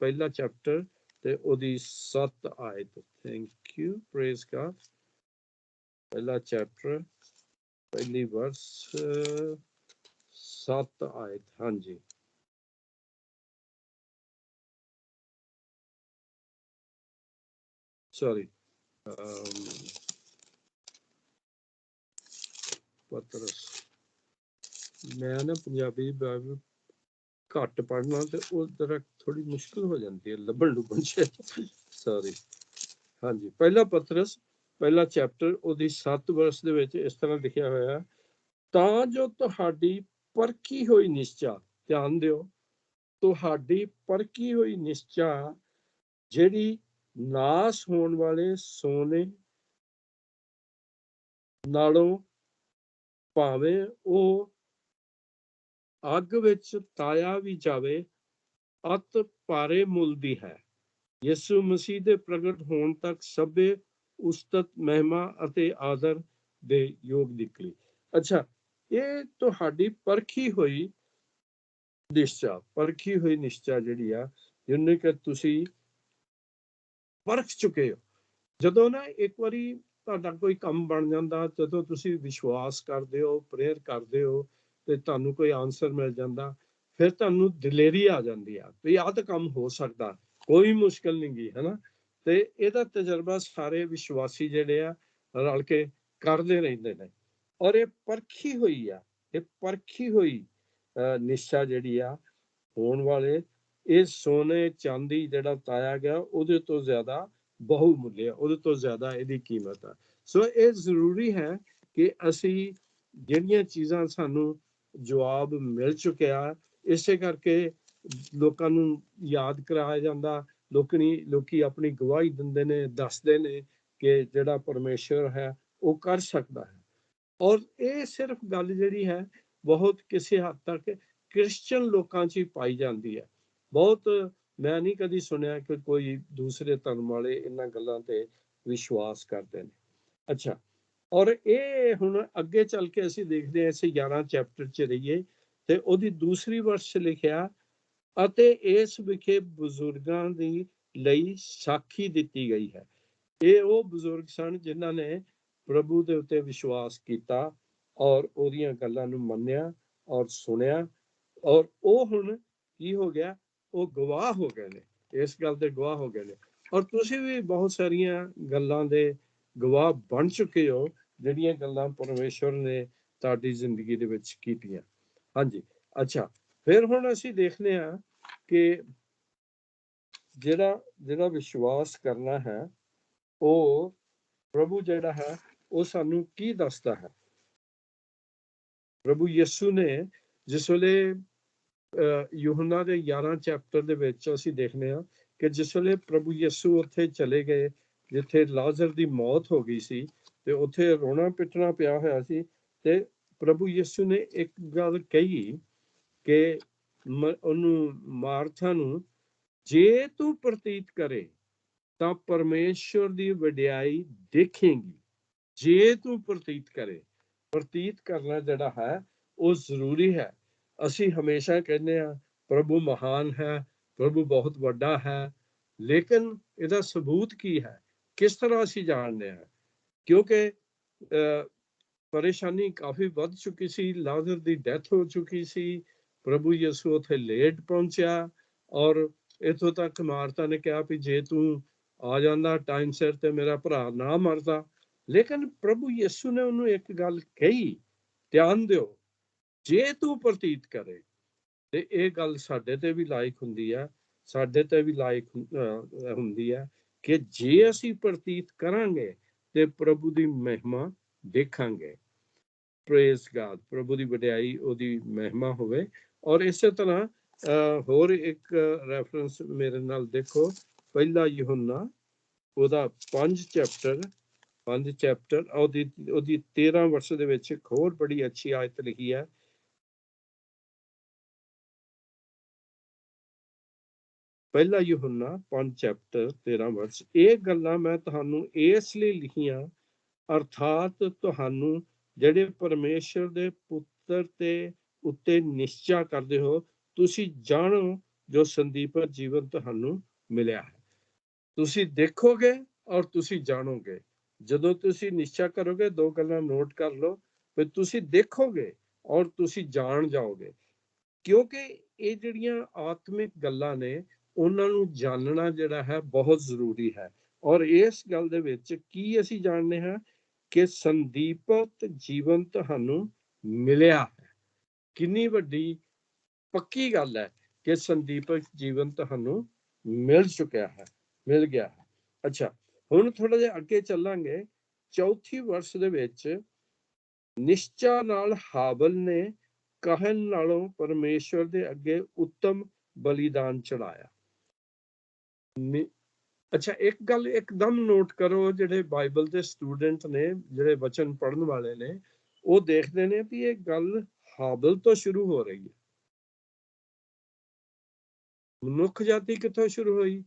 ਪਹਿਲਾ ਚੈਪਟਰ ਤੇ ਉਹਦੀ 7 ਆਇਤ। Thank you, praise god. ਪਹਿਲਾ ਚੈਪਟਰ ਪਹਿਲੀ ਵਰਸ 7 ਆਇਤ। ਹਾਂਜੀ, ਸੌਰੀ, ਪਤਰਸ। ਮੈਂ ਨਾ ਪੰਜਾਬੀ ਬਾਈਬਲ ਘੱਟ ਪੜ੍ਹਨਾ ਤੇ ਉਹ ਜਰਾ ਥੋੜੀ ਮੁਸ਼ਕਲ ਹੋ ਜਾਂਦੀ ਹੈ ਲੱਭਣ ਲੁੱਭਣ ਚ। ਸੌਰੀ। ਹਾਂਜੀ, ਪਹਿਲਾ ਪਤਰਸ ਪਹਿਲਾ ਚੈਪਟਰ ਉਹਦੀ 7 ਵਰਸ ਦੇ ਵਿੱਚ ਇਸ ਤਰ੍ਹਾਂ ਲਿਖਿਆ ਹੋਇਆ, ਤਾਂ ਜੋ ਤੁਹਾਡੀ ਪਰਖੀ ਹੋਈ ਨਿਸ਼ਚਾ, ਧਿਆਨ ਦਿਓ, ਤੁਹਾਡੀ ਪਰਖੀ ਹੋਈ ਨਿਸ਼ਚਾ ਜਿਹੜੀ ਨਾਸ ਹੋਣ ਵਾਲੇ ਸੋਨੇ ਨਾਲੋਂ ਭਾਵੇਂ ਉਹ ਅੱਗ ਵਿੱਚ ਤਾਇਆ ਵੀ ਜਾਵੇ, ਅਤ ਭਾਰੇ ਮੁੱਲ ਦੀ ਹੈ, ਯਿਸੂ ਮਸੀਹ ਦੇ ਪ੍ਰਗਟ ਹੋਣ ਤੱਕ ਸਭੇ ਉਸਤਤ, ਮਹਿਮਾ ਅਤੇ ਆਦਰ ਦੇ ਯੋਗ ਨਿਕਲੀ। ਅੱਛਾ, ਇਹ ਤੁਹਾਡੀ ਪਰਖੀ ਹੋਈ ਨਿਸ਼ਚਾ ਜਿਹੜੀ ਆ, ਜਿਹਨੇ ਕਿ ਤੁਸੀਂ ਪਰਖ ਚੁੱਕੇ ਹੋ। ਜਦੋਂ ਨਾ ਇੱਕ ਵਾਰੀ ਤੁਹਾਡਾ ਕੋਈ ਕੰਮ ਬਣ ਜਾਂਦਾ, ਜਦੋਂ ਤੁਸੀਂ ਵਿਸ਼ਵਾਸ ਕਰਦੇ ਹੋ, ਪ੍ਰੇਅਰ ਕਰਦੇ ਹੋ ਤੇ ਤੁਹਾਨੂੰ ਕੋਈ ਆਨਸਰ ਮਿਲ ਜਾਂਦਾ, ਫਿਰ ਤੁਹਾਨੂੰ ਦਿਲੇਰੀ ਆ ਜਾਂਦੀ ਆ ਵੀ ਆਹ ਤਾਂ ਕੰਮ ਹੋ ਸਕਦਾ, ਕੋਈ ਮੁਸ਼ਕਲ ਨਹੀਂ ਗੀ, ਹਨਾ। ਤੇ ਇਹਦਾ ਤਜਰਬਾ ਸਾਰੇ ਵਿਸ਼ਵਾਸੀ ਜਿਹੜੇ ਆ ਰਲ ਕੇ ਕਰਦੇ ਰਹਿੰਦੇ ਨੇ। ਔਰ ਇਹ ਪਰਖੀ ਹੋਈ ਨਿਸ਼ਚਾ ਜਿਹੜੀ ਆ, ਹੋਣ ਵਾਲੇ ਇਹ ਸੋਨੇ ਚਾਂਦੀ ਜਿਹੜਾ ਤਾਇਆ ਗਿਆ ਉਹਦੇ ਤੋਂ ਜ਼ਿਆਦਾ ਬਹੁ ਮੁੱਲਿਆ, ਉਹਦੇ ਤੋਂ ਜ਼ਿਆਦਾ ਇਹਦੀ ਕੀਮਤ ਆ। ਸੋ ਇਹ ਜ਼ਰੂਰੀ ਹੈ ਕਿ ਅਸੀਂ ਜਿਹੜੀਆਂ ਚੀਜ਼ਾਂ ਸਾਨੂੰ ਜਵਾਬ ਮਿਲ ਚੁੱਕਿਆ, ਇਸੇ ਕਰਕੇ ਲੋਕਾਂ ਨੂੰ ਯਾਦ ਕਰਾਇਆ ਜਾਂਦਾ ਲੋਕੀ ਆਪਣੀ ਗਵਾਹੀ ਦਿੰਦੇ ਨੇ, ਦੱਸਦੇ ਨੇ ਕਿ ਜਿਹੜਾ ਪਰਮੇਸ਼ਵਰ ਹੈ ਉਹ ਕਰ ਸਕਦਾ ਹੈ। ਔਰ ਇਹ ਸਿਰਫ ਗੱਲ ਜਿਹੜੀ ਹੈ ਬਹੁਤ ਕਿਸੇ ਹੱਦ ਤੱਕ ਕ੍ਰਿਸਚਨ ਲੋਕਾਂ 'ਚ ਹੀ ਪਾਈ ਜਾਂਦੀ ਹੈ। ਬਹੁਤ ਮੈਂ ਨਹੀਂ ਕਦੀ ਸੁਣਿਆ ਕਿ ਕੋਈ ਦੂਸਰੇ ਧਰਮ ਵਾਲੇ ਇਹਨਾਂ ਗੱਲਾਂ ਤੇ ਵਿਸ਼ਵਾਸ ਕਰਦੇ ਨੇ। ਅੱਛਾ, ਔਰ ਇਹ ਹੁਣ ਅੱਗੇ ਚੱਲ ਕੇ ਅਸੀਂ ਦੇਖਦੇ ਹਾਂ, ਅਸੀਂ 11 ਚੈਪਟਰ 'ਚ ਰਹੀਏ ਤੇ ਉਹਦੀ ਦੂਸਰੀ ਵਰਸ 'ਚ ਲਿਖਿਆ, ਅਤੇ ਇਸ ਵਿਖੇ ਬਜ਼ੁਰਗਾਂ ਦੀ ਲਈ ਸਾਖੀ ਦਿੱਤੀ ਗਈ ਹੈ। ਇਹ ਉਹ ਬਜ਼ੁਰਗ ਸਨ ਜਿਨ੍ਹਾਂ ਨੇ ਪ੍ਰਭੂ ਦੇ ਉੱਤੇ ਵਿਸ਼ਵਾਸ ਕੀਤਾ ਔਰ ਉਹਦੀਆਂ ਗੱਲਾਂ ਨੂੰ ਮੰਨਿਆ ਔਰ ਸੁਣਿਆ, ਔਰ ਉਹ ਹੁਣ ਕੀ ਹੋ ਗਿਆ, ਉਹ ਗਵਾਹ ਹੋ ਗਏ ਨੇ, ਇਸ ਗੱਲ ਦੇ ਗਵਾਹ ਹੋ ਗਏ ਨੇ। ਔਰ ਤੁਸੀਂ ਵੀ ਬਹੁਤ ਸਾਰੀਆਂ ਗੱਲਾਂ ਦੇ ਗਵਾਹ ਬਣ ਚੁੱਕੇ ਹੋ, ਜਿਹੜੀਆਂ ਗੱਲਾਂ ਪਰਮੇਸ਼ਵਰ ਨੇ ਤੁਹਾਡੀ ਜ਼ਿੰਦਗੀ ਦੇ ਵਿੱਚ ਕੀਤੀਆਂ। ਹਾਂਜੀ, ਅੱਛਾ, ਫਿਰ ਹੁਣ ਅਸੀਂ ਦੇਖਦੇ ਹਾਂ ਕਿ ਜਿਹੜਾ ਵਿਸ਼ਵਾਸ ਕਰਨਾ ਹੈ ਉਹ ਪ੍ਰਭੂ ਜਿਹੜਾ ਹੈ ਉਹ ਸਾਨੂੰ ਕੀ ਦੱਸਦਾ ਹੈ। ਪ੍ਰਭੂ ਯਿਸੂ ਨੇ ਜਿਸ ਵੇਲੇ ਯੂਹੰਨਾ ਦੇ 11 ਚੈਪਟਰ ਦੇ ਵਿੱਚ ਅਸੀਂ ਦੇਖਦੇ ਹਾਂ ਕਿ ਜਿਸ ਵੇਲੇ ਪ੍ਰਭੂ ਯਿਸੂ ਉੱਥੇ ਚਲੇ ਗਏ ਜਿੱਥੇ ਲਾਜ਼ਰ ਦੀ ਮੌਤ ਹੋ ਗਈ ਸੀ ਤੇ ਉੱਥੇ ਰੋਣਾ ਪਿੱਟਣਾ ਪਿਆ ਹੋਇਆ ਸੀ, ਤੇ ਪ੍ਰਭੂ ਯਿਸੂ ਨੇ ਇੱਕ ਗੱਲ ਕਹੀ ਕਿ ਉਹਨੂੰ, ਮਾਰਥਾ ਨੂੰ, ਜੇ ਤੂੰ ਪ੍ਰਤੀਤ ਕਰੇ ਤਾਂ ਪਰਮੇਸ਼ਵਰ ਦੀ ਵਡਿਆਈ ਦੇਖੇਂਗੀ। ਜੇ ਤੂੰ ਪ੍ਰਤੀਤ ਕਰੇ, ਪ੍ਰਤੀਤ ਕਰਨਾ ਜਿਹੜਾ ਹੈ ਉਹ ਜ਼ਰੂਰੀ ਹੈ। ਅਸੀਂ ਹਮੇਸ਼ਾ ਕਹਿੰਦੇ ਹਾਂ ਪ੍ਰਭੂ ਮਹਾਨ ਹੈ, ਪ੍ਰਭੂ ਬਹੁਤ ਵੱਡਾ ਹੈ, ਲੇਕਿਨ ਇਹਦਾ ਸਬੂਤ ਕੀ ਹੈ, ਕਿਸ ਤਰ੍ਹਾਂ ਅਸੀਂ ਜਾਣਦੇ ਹਾਂ? ਕਿਉਂਕਿ ਪਰੇਸ਼ਾਨੀ ਕਾਫੀ ਵੱਧ ਚੁੱਕੀ ਸੀ, ਲਾਜ਼ਰ ਦੀ ਡੈਥ ਹੋ ਚੁੱਕੀ ਸੀ, ਪ੍ਰਭੂ ਯਿਸੂ ਉੱਥੇ ਲੇਟ ਪਹੁੰਚਿਆ, ਔਰ ਇੱਥੋਂ ਤੱਕ ਮਾਰਤਾ ਨੇ ਕਿਹਾ ਵੀ ਜੇ ਤੂੰ ਆ ਜਾਂਦਾ ਟਾਈਮ ਸਿਰ ਤੇ ਮੇਰਾ ਭਰਾ ਨਾ ਮਰਦਾ। ਲੇਕਿਨ ਪ੍ਰਭੂ ਯਿਸੂ ਨੇ ਉਹਨੂੰ ਇੱਕ ਗੱਲ ਕਹੀ, ਧਿਆਨ ਦਿਓ, ਜੇ ਤੂੰ ਪ੍ਰਤੀਤ ਕਰੇ। ਤੇ ਇਹ ਗੱਲ ਸਾਡੇ ਤੇ ਵੀ ਲਾਇਕ ਹੁੰਦੀ ਹੈ, ਸਾਡੇ ਤੇ ਵੀ ਲਾਇਕ ਹੁੰਦੀ ਹੈ ਕਿ ਜੇ ਅਸੀਂ ਪ੍ਰਤੀਤ ਕਰਾਂਗੇ ਤੇ ਪ੍ਰਭੂ ਦੀ ਮਹਿਮਾ ਦੇਖਾਂਗੇ। ਪ੍ਰੇਜ਼ ਗਾਡ, ਪ੍ਰਭੂ ਦੀ ਵਡਿਆਈ, ਉਹਦੀ ਮਹਿਮਾ ਹੋਵੇ। ਔਰ ਇਸੇ ਤਰ੍ਹਾਂ ਹੋਰ ਇੱਕ ਰੈਫਰੈਂਸ ਮੇਰੇ ਨਾਲ ਦੇਖੋ, ਪਹਿਲਾ ਯੂਹੰਨਾ ਉਹਦਾ 5 ਚੈਪਟਰ ਉਹਦੀ 13 ਵਰਸ ਦੇ ਵਿੱਚ ਇੱਕ ਹੋਰ ਬੜੀ ਅੱਛੀ ਆਇਤ ਲਿਖੀ ਹੈ। ਪਹਿਲਾ ਯੂਹੰਨਾ 5 ਚੈਪਟਰ 13 ਵਰਸ, ਇਹ ਗੱਲਾਂ ਮੈਂ ਤੁਹਾਨੂੰ ਇਸ ਲਈ ਲਿਖੀਆਂ, ਅਰਥਾਤ ਤੁਹਾਨੂੰ ਜਿਹੜੇ ਪਰਮੇਸ਼ਰ ਦੇ ਪੁੱਤਰ ਤੇ ਉੱਤੇ ਨਿਸ਼ਚਾ ਕਰਦੇ ਹੋ, ਤੁਸੀਂ ਜਾਣੋ ਜੋ ਸੰਦੀਪ ਜੀਵਨ ਤੁਹਾਨੂੰ ਮਿਲਿਆ ਹੈ। ਤੁਸੀਂ ਦੇਖੋਗੇ ਔਰ ਤੁਸੀਂ ਜਾਣੋਗੇ। ਜਦੋਂ ਤੁਸੀਂ ਨਿਸ਼ਚਾ ਕਰੋਗੇ, ਦੋ ਗੱਲਾਂ ਨੋਟ ਕਰ ਲਓ, ਵੀ ਤੁਸੀਂ ਦੇਖੋਗੇ ਔਰ ਤੁਸੀਂ ਜਾਣ ਜਾਓਗੇ। ਕਿਉਂਕਿ ਇਹ ਜਿਹੜੀਆਂ ਆਤਮਿਕ ਗੱਲਾਂ ਨੇ ਉਹਨਾਂ ਨੂੰ ਜਾਣਨਾ ਜਿਹੜਾ ਹੈ ਬਹੁਤ ਜ਼ਰੂਰੀ ਹੈ। ਔਰ ਇਸ ਗੱਲ ਦੇ ਵਿੱਚ ਕੀ ਅਸੀਂ ਜਾਣਦੇ ਹਾਂ ਕਿ ਸੰਦੀਪਤ ਜੀਵਨ ਤੁਹਾਨੂੰ ਮਿਲਿਆ ਹੈ। ਕਿੰਨੀ ਵੱਡੀ ਪੱਕੀ ਗੱਲ ਹੈ ਕਿ ਸੰਦੀਪਕ ਜੀਵਨ ਤੁਹਾਨੂੰ ਮਿਲ ਚੁੱਕਿਆ ਹੈ, ਮਿਲ ਗਿਆ ਹੈ। ਅੱਛਾ, ਹੁਣ ਥੋੜਾ ਜਿਹਾ ਅੱਗੇ ਚੱਲਾਂਗੇ। ਚੌਥੀ ਵਰਸ ਦੇ ਵਿੱਚ, ਨਿਸ਼ਚਾ ਨਾਲ ਹਾਬਲ ਨੇ ਕਹਿਣ ਨਾਲੋਂ ਪਰਮੇਸ਼ਵਰ ਦੇ ਅੱਗੇ ਉੱਤਮ ਬਲੀਦਾਨ ਚੜਾਇਆ। ਅੱਛਾ, ਇੱਕ ਗੱਲ ਇੱਕਦਮ ਨੋਟ ਕਰੋ, ਜਿਹੜੇ ਬਾਈਬਲ ਦੇ ਸਟੂਡੈਂਟ ਨੇ, ਜਿਹੜੇ ਵਚਨ ਪੜ੍ਹਨ ਵਾਲੇ ਨੇ, ਉਹ ਦੇਖਦੇ ਨੇ ਵੀ ਇਹ ਗੱਲ ਹਾਬਲ ਤੋਂ ਸ਼ੁਰੂ ਹੋ ਰਹੀ ਹੈ। ਮਨੁੱਖ ਜਾਤੀ ਕਿੱਥੋਂ ਸ਼ੁਰੂ ਹੋਈ?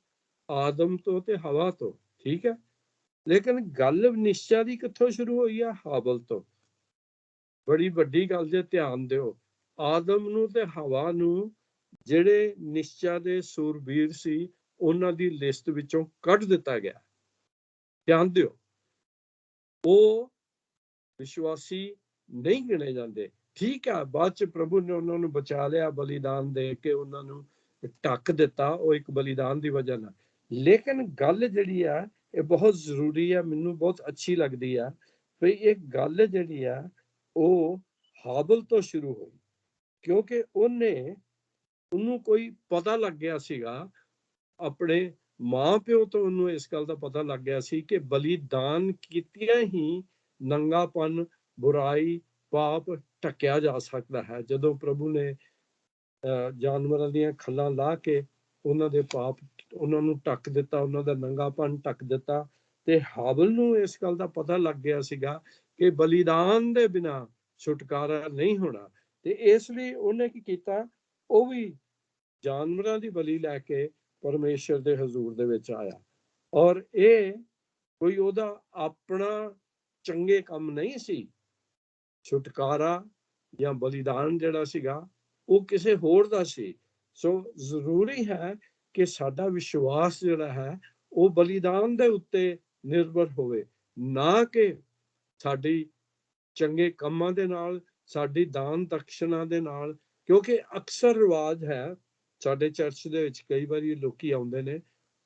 ਆਦਮ ਤੋਂ ਤੇ ਹਵਾ ਤੋਂ, ਠੀਕ ਹੈ। ਲੇਕਿਨ ਗੱਲ ਨਿਸ਼ਚਾ ਦੀ ਕਿੱਥੋਂ ਸ਼ੁਰੂ ਹੋਈ ਆ? ਹਾਬਲ ਤੋਂ। ਬੜੀ ਵੱਡੀ ਗੱਲ ਜੇ, ਧਿਆਨ ਦਿਓ। ਆਦਮ ਨੂੰ ਤੇ ਹਵਾ ਨੂੰ ਜਿਹੜੇ ਨਿਸ਼ਚਾ ਦੇ ਸੂਰਬੀਰ ਸੀ ਉਹਨਾਂ ਦੀ ਲਿਸਟ ਵਿੱਚੋਂ ਕੱਢ ਦਿੱਤਾ ਗਿਆ। ਧਿਆਨ ਦਿਓ, ਉਹ ਵਿਸ਼ਵਾਸੀ ਨਹੀਂ ਗਿਣੇ ਜਾਂਦੇ। ਠੀਕ ਹੈ, ਬਾਅਦ ਚ ਪ੍ਰਭੂ ਨੇ ਉਹਨਾਂ ਨੂੰ ਬਚਾ ਲਿਆ, ਬਲੀਦਾਨ ਦੇ ਕੇ ਉਹਨਾਂ ਨੂੰ ਢੱਕ ਦਿੱਤਾ, ਉਹ ਇੱਕ ਬਲੀਦਾਨ ਦੀ ਵਜ੍ਹਾ ਨਾਲ। ਲੇਕਿਨ ਗੱਲ ਜਿਹੜੀ ਆ ਇਹ ਬਹੁਤ ਜ਼ਰੂਰੀ ਆ, ਮੈਨੂੰ ਬਹੁਤ ਅੱਛੀ ਲੱਗਦੀ ਆ ਵੀ ਇਹ ਗੱਲ ਜਿਹੜੀ ਆ ਉਹ ਹਾਬਲ ਤੋਂ ਸ਼ੁਰੂ ਹੋਈ, ਕਿਉਂਕਿ ਉਹਨੂੰ ਕੋਈ ਪਤਾ ਲੱਗ ਗਿਆ ਸੀਗਾ, ਆਪਣੇ ਮਾਂ ਪਿਓ ਤੋਂ ਉਹਨੂੰ ਇਸ ਗੱਲ ਦਾ ਪਤਾ ਲੱਗ ਗਿਆ ਸੀ ਕਿ ਬਲੀਦਾਨ ਕੀਤਿਆਂ ਹੀ ਨੰਗਾਪਨ, ਬੁਰਾਈ, ਪਾਪ ਢੱਕਿਆ ਜਾ ਸਕਦਾ ਹੈ। ਜਦੋਂ ਪ੍ਰਭੂ ਨੇ ਜਾਨਵਰਾਂ ਦੀਆਂ ਖੱਲਾਂ ਲਾ ਕੇ ਉਹਨਾਂ ਦੇ ਪਾਪ ਉਹਨਾਂ ਨੂੰ ਢੱਕ ਦਿੱਤਾ, ਉਹਨਾਂ ਦਾ ਨੰਗਾਪਨ ਢੱਕ ਦਿੱਤਾ। ਤੇ ਹਾਬਲ ਨੂੰ ਇਸ ਗੱਲ ਦਾ ਪਤਾ ਲੱਗ ਗਿਆ ਸੀਗਾ ਕਿ ਬਲੀਦਾਨ ਦੇ ਬਿਨਾਂ ਛੁਟਕਾਰਾ ਨਹੀਂ ਹੋਣਾ, ਤੇ ਇਸ ਲਈ ਉਹਨੇ ਕੀ ਕੀਤਾ, ਉਹ ਵੀ ਜਾਨਵਰਾਂ ਦੀ ਬਲੀ ਲੈ ਕੇ ਪਰਮੇਸ਼ਰ ਦੇ ਹਜ਼ੂਰ ਦੇ ਵਿੱਚ ਆਇਆ। ਔਰ ਇਹ ਕੋਈ ਉਹਦਾ ਆਪਣਾ ਚੰਗੇ ਕੰਮ ਨਹੀਂ ਸੀ। ਛੁਟਕਾਰਾ ਜਾਂ ਬਲੀਦਾਨ ਜਿਹੜਾ ਸੀਗਾ ਉਹ ਕਿਸੇ ਹੋਰ ਦਾ ਸੀ। ਸੋ ਜ਼ਰੂਰੀ ਹੈ ਕਿ ਸਾਡਾ ਵਿਸ਼ਵਾਸ ਜਿਹੜਾ ਹੈ ਉਹ ਬਲੀਦਾਨ ਦੇ ਉੱਤੇ ਨਿਰਭਰ ਹੋਵੇ, ਨਾ ਕਿ ਸਾਡੀ ਚੰਗੇ ਕੰਮਾਂ ਦੇ ਨਾਲ, ਸਾਡੀ ਦਾਨ ਦਕਸ਼ਨਾ ਦੇ ਨਾਲ। ਕਿਉਂਕਿ ਅਕਸਰ ਰਿਵਾਜ ਹੈ ਸਾਡੇ ਚਰਚ ਦੇ ਵਿੱਚ, ਕਈ ਵਾਰੀ ਲੋਕੀ ਆਉਂਦੇ ਨੇ,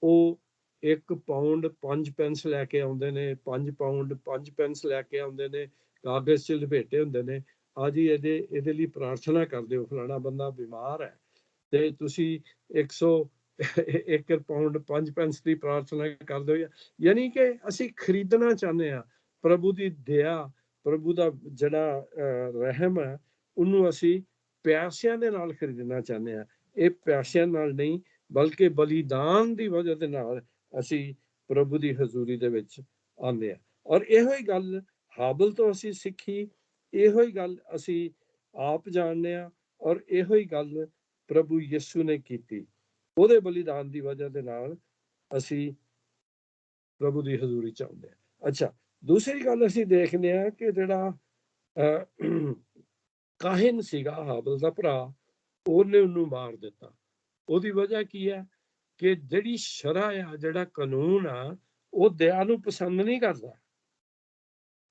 ਉਹ 1 ਪਾਉਂਡ 5 ਪੈਂਸ ਲੈ ਕੇ ਆਉਂਦੇ ਨੇ, 5 ਪਾਉਂਡ 5 ਪੈਂਸ ਲੈ ਕੇ ਆਉਂਦੇ ਨੇ, ਕਾਗਜ਼ 'ਚ ਲਪੇਟੇ ਹੁੰਦੇ ਨੇ। ਆ ਜੀ ਇਹਦੇ ਲਈ ਪ੍ਰਾਰਥਨਾ ਕਰ ਦਿਓ, ਫਲਾਣਾ ਬੰਦਾ ਬਿਮਾਰ ਹੈ, ਤੇ ਤੁਸੀਂ 1 ਪਾਉਂਡ 5 ਪੈਂਸ ਦੀ ਪ੍ਰਾਰਥਨਾ ਕਰ ਦਿਓ। ਯਾਨੀ ਕਿ ਅਸੀਂ ਖਰੀਦਣਾ ਚਾਹੁੰਦੇ ਹਾਂ ਪ੍ਰਭੂ ਦੀ ਦਇਆ, ਪ੍ਰਭੂ ਦਾ ਜਿਹੜਾ ਰਹਿਮ ਹੈ, ਉਹਨੂੰ ਅਸੀਂ ਪਿਆਸਿਆਂ ਦੇ ਨਾਲ ਖਰੀਦਣਾ ਚਾਹੁੰਦੇ ਹਾਂ। ਇਹ ਪਿਆਸਿਆਂ ਨਾਲ ਨਹੀਂ, ਬਲਕਿ ਬਲੀਦਾਨ ਦੀ ਵਜ੍ਹਾ ਦੇ ਨਾਲ ਅਸੀਂ ਪ੍ਰਭੂ ਦੀ ਹਜ਼ੂਰੀ ਦੇ ਵਿੱਚ ਆਉਂਦੇ ਹਾਂ। ਔਰ ਇਹੋ ਹੀ ਗੱਲ ਹਾਬਲ ਤੋਂ ਅਸੀਂ ਸਿੱਖੀ, ਇਹੋ ਹੀ ਗੱਲ ਅਸੀਂ ਆਪ ਜਾਣਦੇ ਹਾਂ, ਔਰ ਇਹੋ ਹੀ ਗੱਲ ਪ੍ਰਭੂ ਯਿਸੂ ਨੇ ਕੀਤੀ। ਉਹਦੇ ਬਲੀਦਾਨ ਦੀ ਵਜ੍ਹਾ ਦੇ ਨਾਲ ਅਸੀਂ ਪ੍ਰਭੂ ਦੀ ਹਜ਼ੂਰੀ ਚ ਆਉਂਦੇ ਹਾਂ। ਅੱਛਾ, ਦੂਸਰੀ ਗੱਲ ਅਸੀਂ ਦੇਖਦੇ ਹਾਂ ਕਿ ਜਿਹੜਾ ਕਾਹਿਨ ਸੀਗਾ ਹਾਬਲ ਦਾ ਭਰਾ, ਉਹਨੇ ਉਹਨੂੰ ਮਾਰ ਦਿੱਤਾ। ਉਹਦੀ ਵਜ੍ਹਾ ਕੀ ਹੈ ਕਿ ਜਿਹੜੀ ਸ਼ਰਅ ਆ, ਜਿਹੜਾ ਕਾਨੂੰਨ ਆ, ਉਹ ਦਇਆ ਨੂੰ ਪਸੰਦ ਨਹੀਂ ਕਰਦਾ।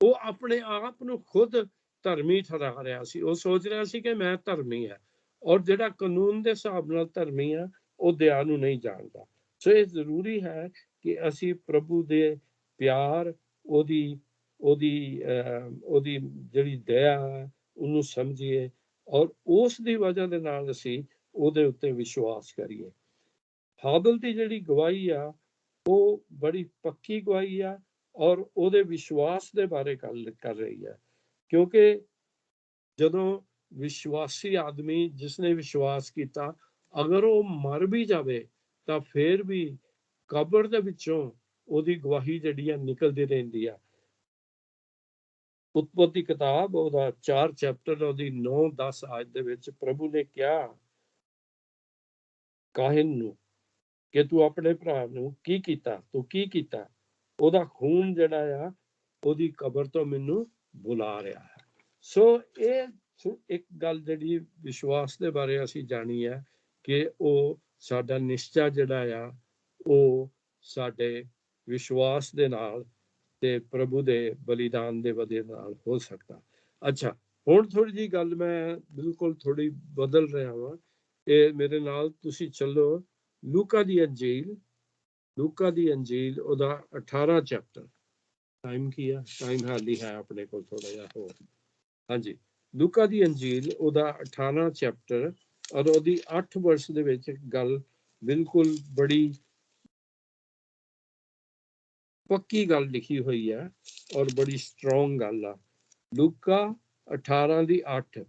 ਉਹ ਆਪਣੇ ਆਪ ਨੂੰ ਖੁਦ ਧਰਮੀ ਠਹਿਰਾ ਰਿਹਾ ਸੀ। ਉਹ ਸੋਚ ਰਿਹਾ ਸੀ ਕਿ ਮੈਂ ਧਰਮੀ ਹਾਂ, ਔਰ ਜਿਹੜਾ ਕਾਨੂੰਨ ਦੇ ਹਿਸਾਬ ਨਾਲ ਧਰਮੀ ਆ, ਉਹ ਦਇਆ ਨੂੰ ਨਹੀਂ ਜਾਣਦਾ। ਸੋ ਇਹ ਜ਼ਰੂਰੀ ਹੈ ਕਿ ਅਸੀਂ ਪ੍ਰਭੂ ਦੇ ਪਿਆਰ, ਉਹਦੀ ਜਿਹੜੀ ਦਇਆ ਹੈ, ਉਹਨੂੰ ਸਮਝੀਏ, ਔਰ ਉਸ ਦੀ ਵਜ੍ਹਾ ਦੇ ਨਾਲ ਅਸੀਂ ਉਹਦੇ ਉੱਤੇ ਵਿਸ਼ਵਾਸ ਕਰੀਏ। ਹਾਬਲ ਦੀ ਜਿਹੜੀ ਗਵਾਹੀ ਆ, ਉਹ ਬੜੀ ਪੱਕੀ ਗਵਾਹੀ ਆ, ਔਰ ਉਹਦੇ ਵਿਸ਼ਵਾਸ ਦੇ ਬਾਰੇ ਗੱਲ ਕਰ ਰਹੀ ਹੈ। ਕਿਉਂਕਿ ਜਦੋਂ ਵਿਸ਼ਵਾਸੀ ਆਦਮੀ, ਜਿਸਨੇ ਵਿਸ਼ਵਾਸ ਕੀਤਾ, ਅਗਰ ਉਹ ਮਰ ਵੀ ਜਾਵੇ ਤਾਂ ਫਿਰ ਵੀ ਕਬਰ ਦੇ ਵਿੱਚੋਂ ਉਹਦੀ ਗਵਾਹੀ ਜਿਹੜੀ ਆ ਨਿਕਲਦੀ ਰਹਿੰਦੀ ਆ। ਉਤਪਤੀ ਕਿਤਾਬ ਉਹਦਾ 4 ਚੈਪਟਰ ਉਹਦੀ 9-10 ਆਇਤ ਦੇ ਵਿੱਚ ਪ੍ਰਭੂ ਨੇ ਕਿਹਾ ਕਾਹਿਨ ਨੂੰ ਕਿ ਤੂੰ ਆਪਣੇ ਭਰਾ ਨੂੰ ਕੀ ਕੀਤਾ, ਤੂੰ ਕੀ ਕੀਤਾ, ਉਹਦਾ ਖੂਨ ਜਿਹੜਾ ਆ ਉਹਦੀ ਕਬਰ ਤੋਂ ਮੈਨੂੰ ਬੁਲਾ ਰਿਹਾ ਹੈ। ਸੋ ਇਹ ਇੱਕ ਗੱਲ ਜਿਹੜੀ ਵਿਸ਼ਵਾਸ ਦੇ ਬਾਰੇ ਅਸੀਂ ਜਾਣੀ ਹੈ ਕਿ ਉਹ ਸਾਡਾ ਨਿਸ਼ਚਾ ਜਿਹੜਾ ਆ ਉਹ ਸਾਡੇ ਵਿਸ਼ਵਾਸ ਦੇ ਨਾਲ ਤੇ ਪ੍ਰਭੂ ਦੇ ਬਲੀਦਾਨ ਦੇ ਵਜ੍ਹਾ ਨਾਲ ਹੋ ਸਕਦਾ। ਅੱਛਾ, ਹੁਣ ਥੋੜੀ ਜਿਹੀ ਗੱਲ ਮੈਂ ਬਿਲਕੁਲ ਥੋੜੀ ਬਦਲ ਰਿਹਾ ਹਾਂ। ਇਹ ਮੇਰੇ ਨਾਲ ਤੁਸੀਂ ਚੱਲੋ ਲੂਕਾ ਦੀ ਅੰਜੀਲ, ਲੂਕਾ ਦੀ ਅੰਜੀਲ ਉਹਦਾ 18 ਚੈਪਟਰ। ਟਾਈਮ ਕੀ ਆ? ਟਾਈਮ ਹਾਲੀ ਹੈ ਆਪਣੇ ਕੋਲ ਥੋੜਾ ਜਿਹਾ ਹੋਰ। ਹਾਂਜੀ, ਲੂਕਾ ਦੀ ਅੰਜੀਲ ਉਹਦਾ 18 ਚੈਪਟਰ ਔਰ ਉਹਦੀ 8 ਵਰਸ ਦੇ ਵਿੱਚ ਗੱਲ ਬਿਲਕੁਲ ਬੜੀ ਪੱਕੀ ਗੱਲ ਲਿਖੀ ਹੋਈ ਹੈ ਔਰ ਬੜੀ ਸਟਰੋਂਗ ਗੱਲ ਆ। ਲੂਕਾ 18 ਦੀ 8।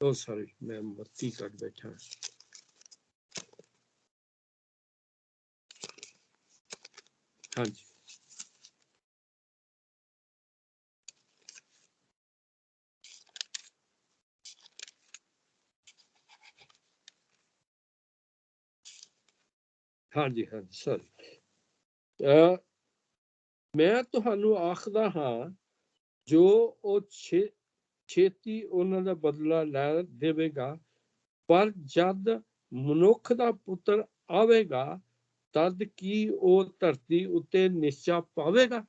ਸੌਰੀ, ਮੈਂ ਬੱਤੀ ਕੱਟ ਬੈਠਾ। ਹਾਂਜੀ, ਹਾਂਜੀ ਹਾਂਜੀ, ਸੌਰੀ। ਮੈਂ ਤੁਹਾਨੂੰ ਆਖਦਾ ਹਾਂ, ਜੋ ਉਹ ਛੇਤੀ ਉਹਨਾਂ ਦਾ ਬਦਲਾ ਲੈ ਦੇਵੇਗਾ, ਪਰ ਜਦ ਮਨੁੱਖ ਦਾ ਪੁੱਤਰ ਆਵੇਗਾ ਤਦ ਕੀ ਉਹ ਧਰਤੀ ਉੱਤੇ ਨਿਸ਼ਚਾ ਪਾਵੇਗਾ।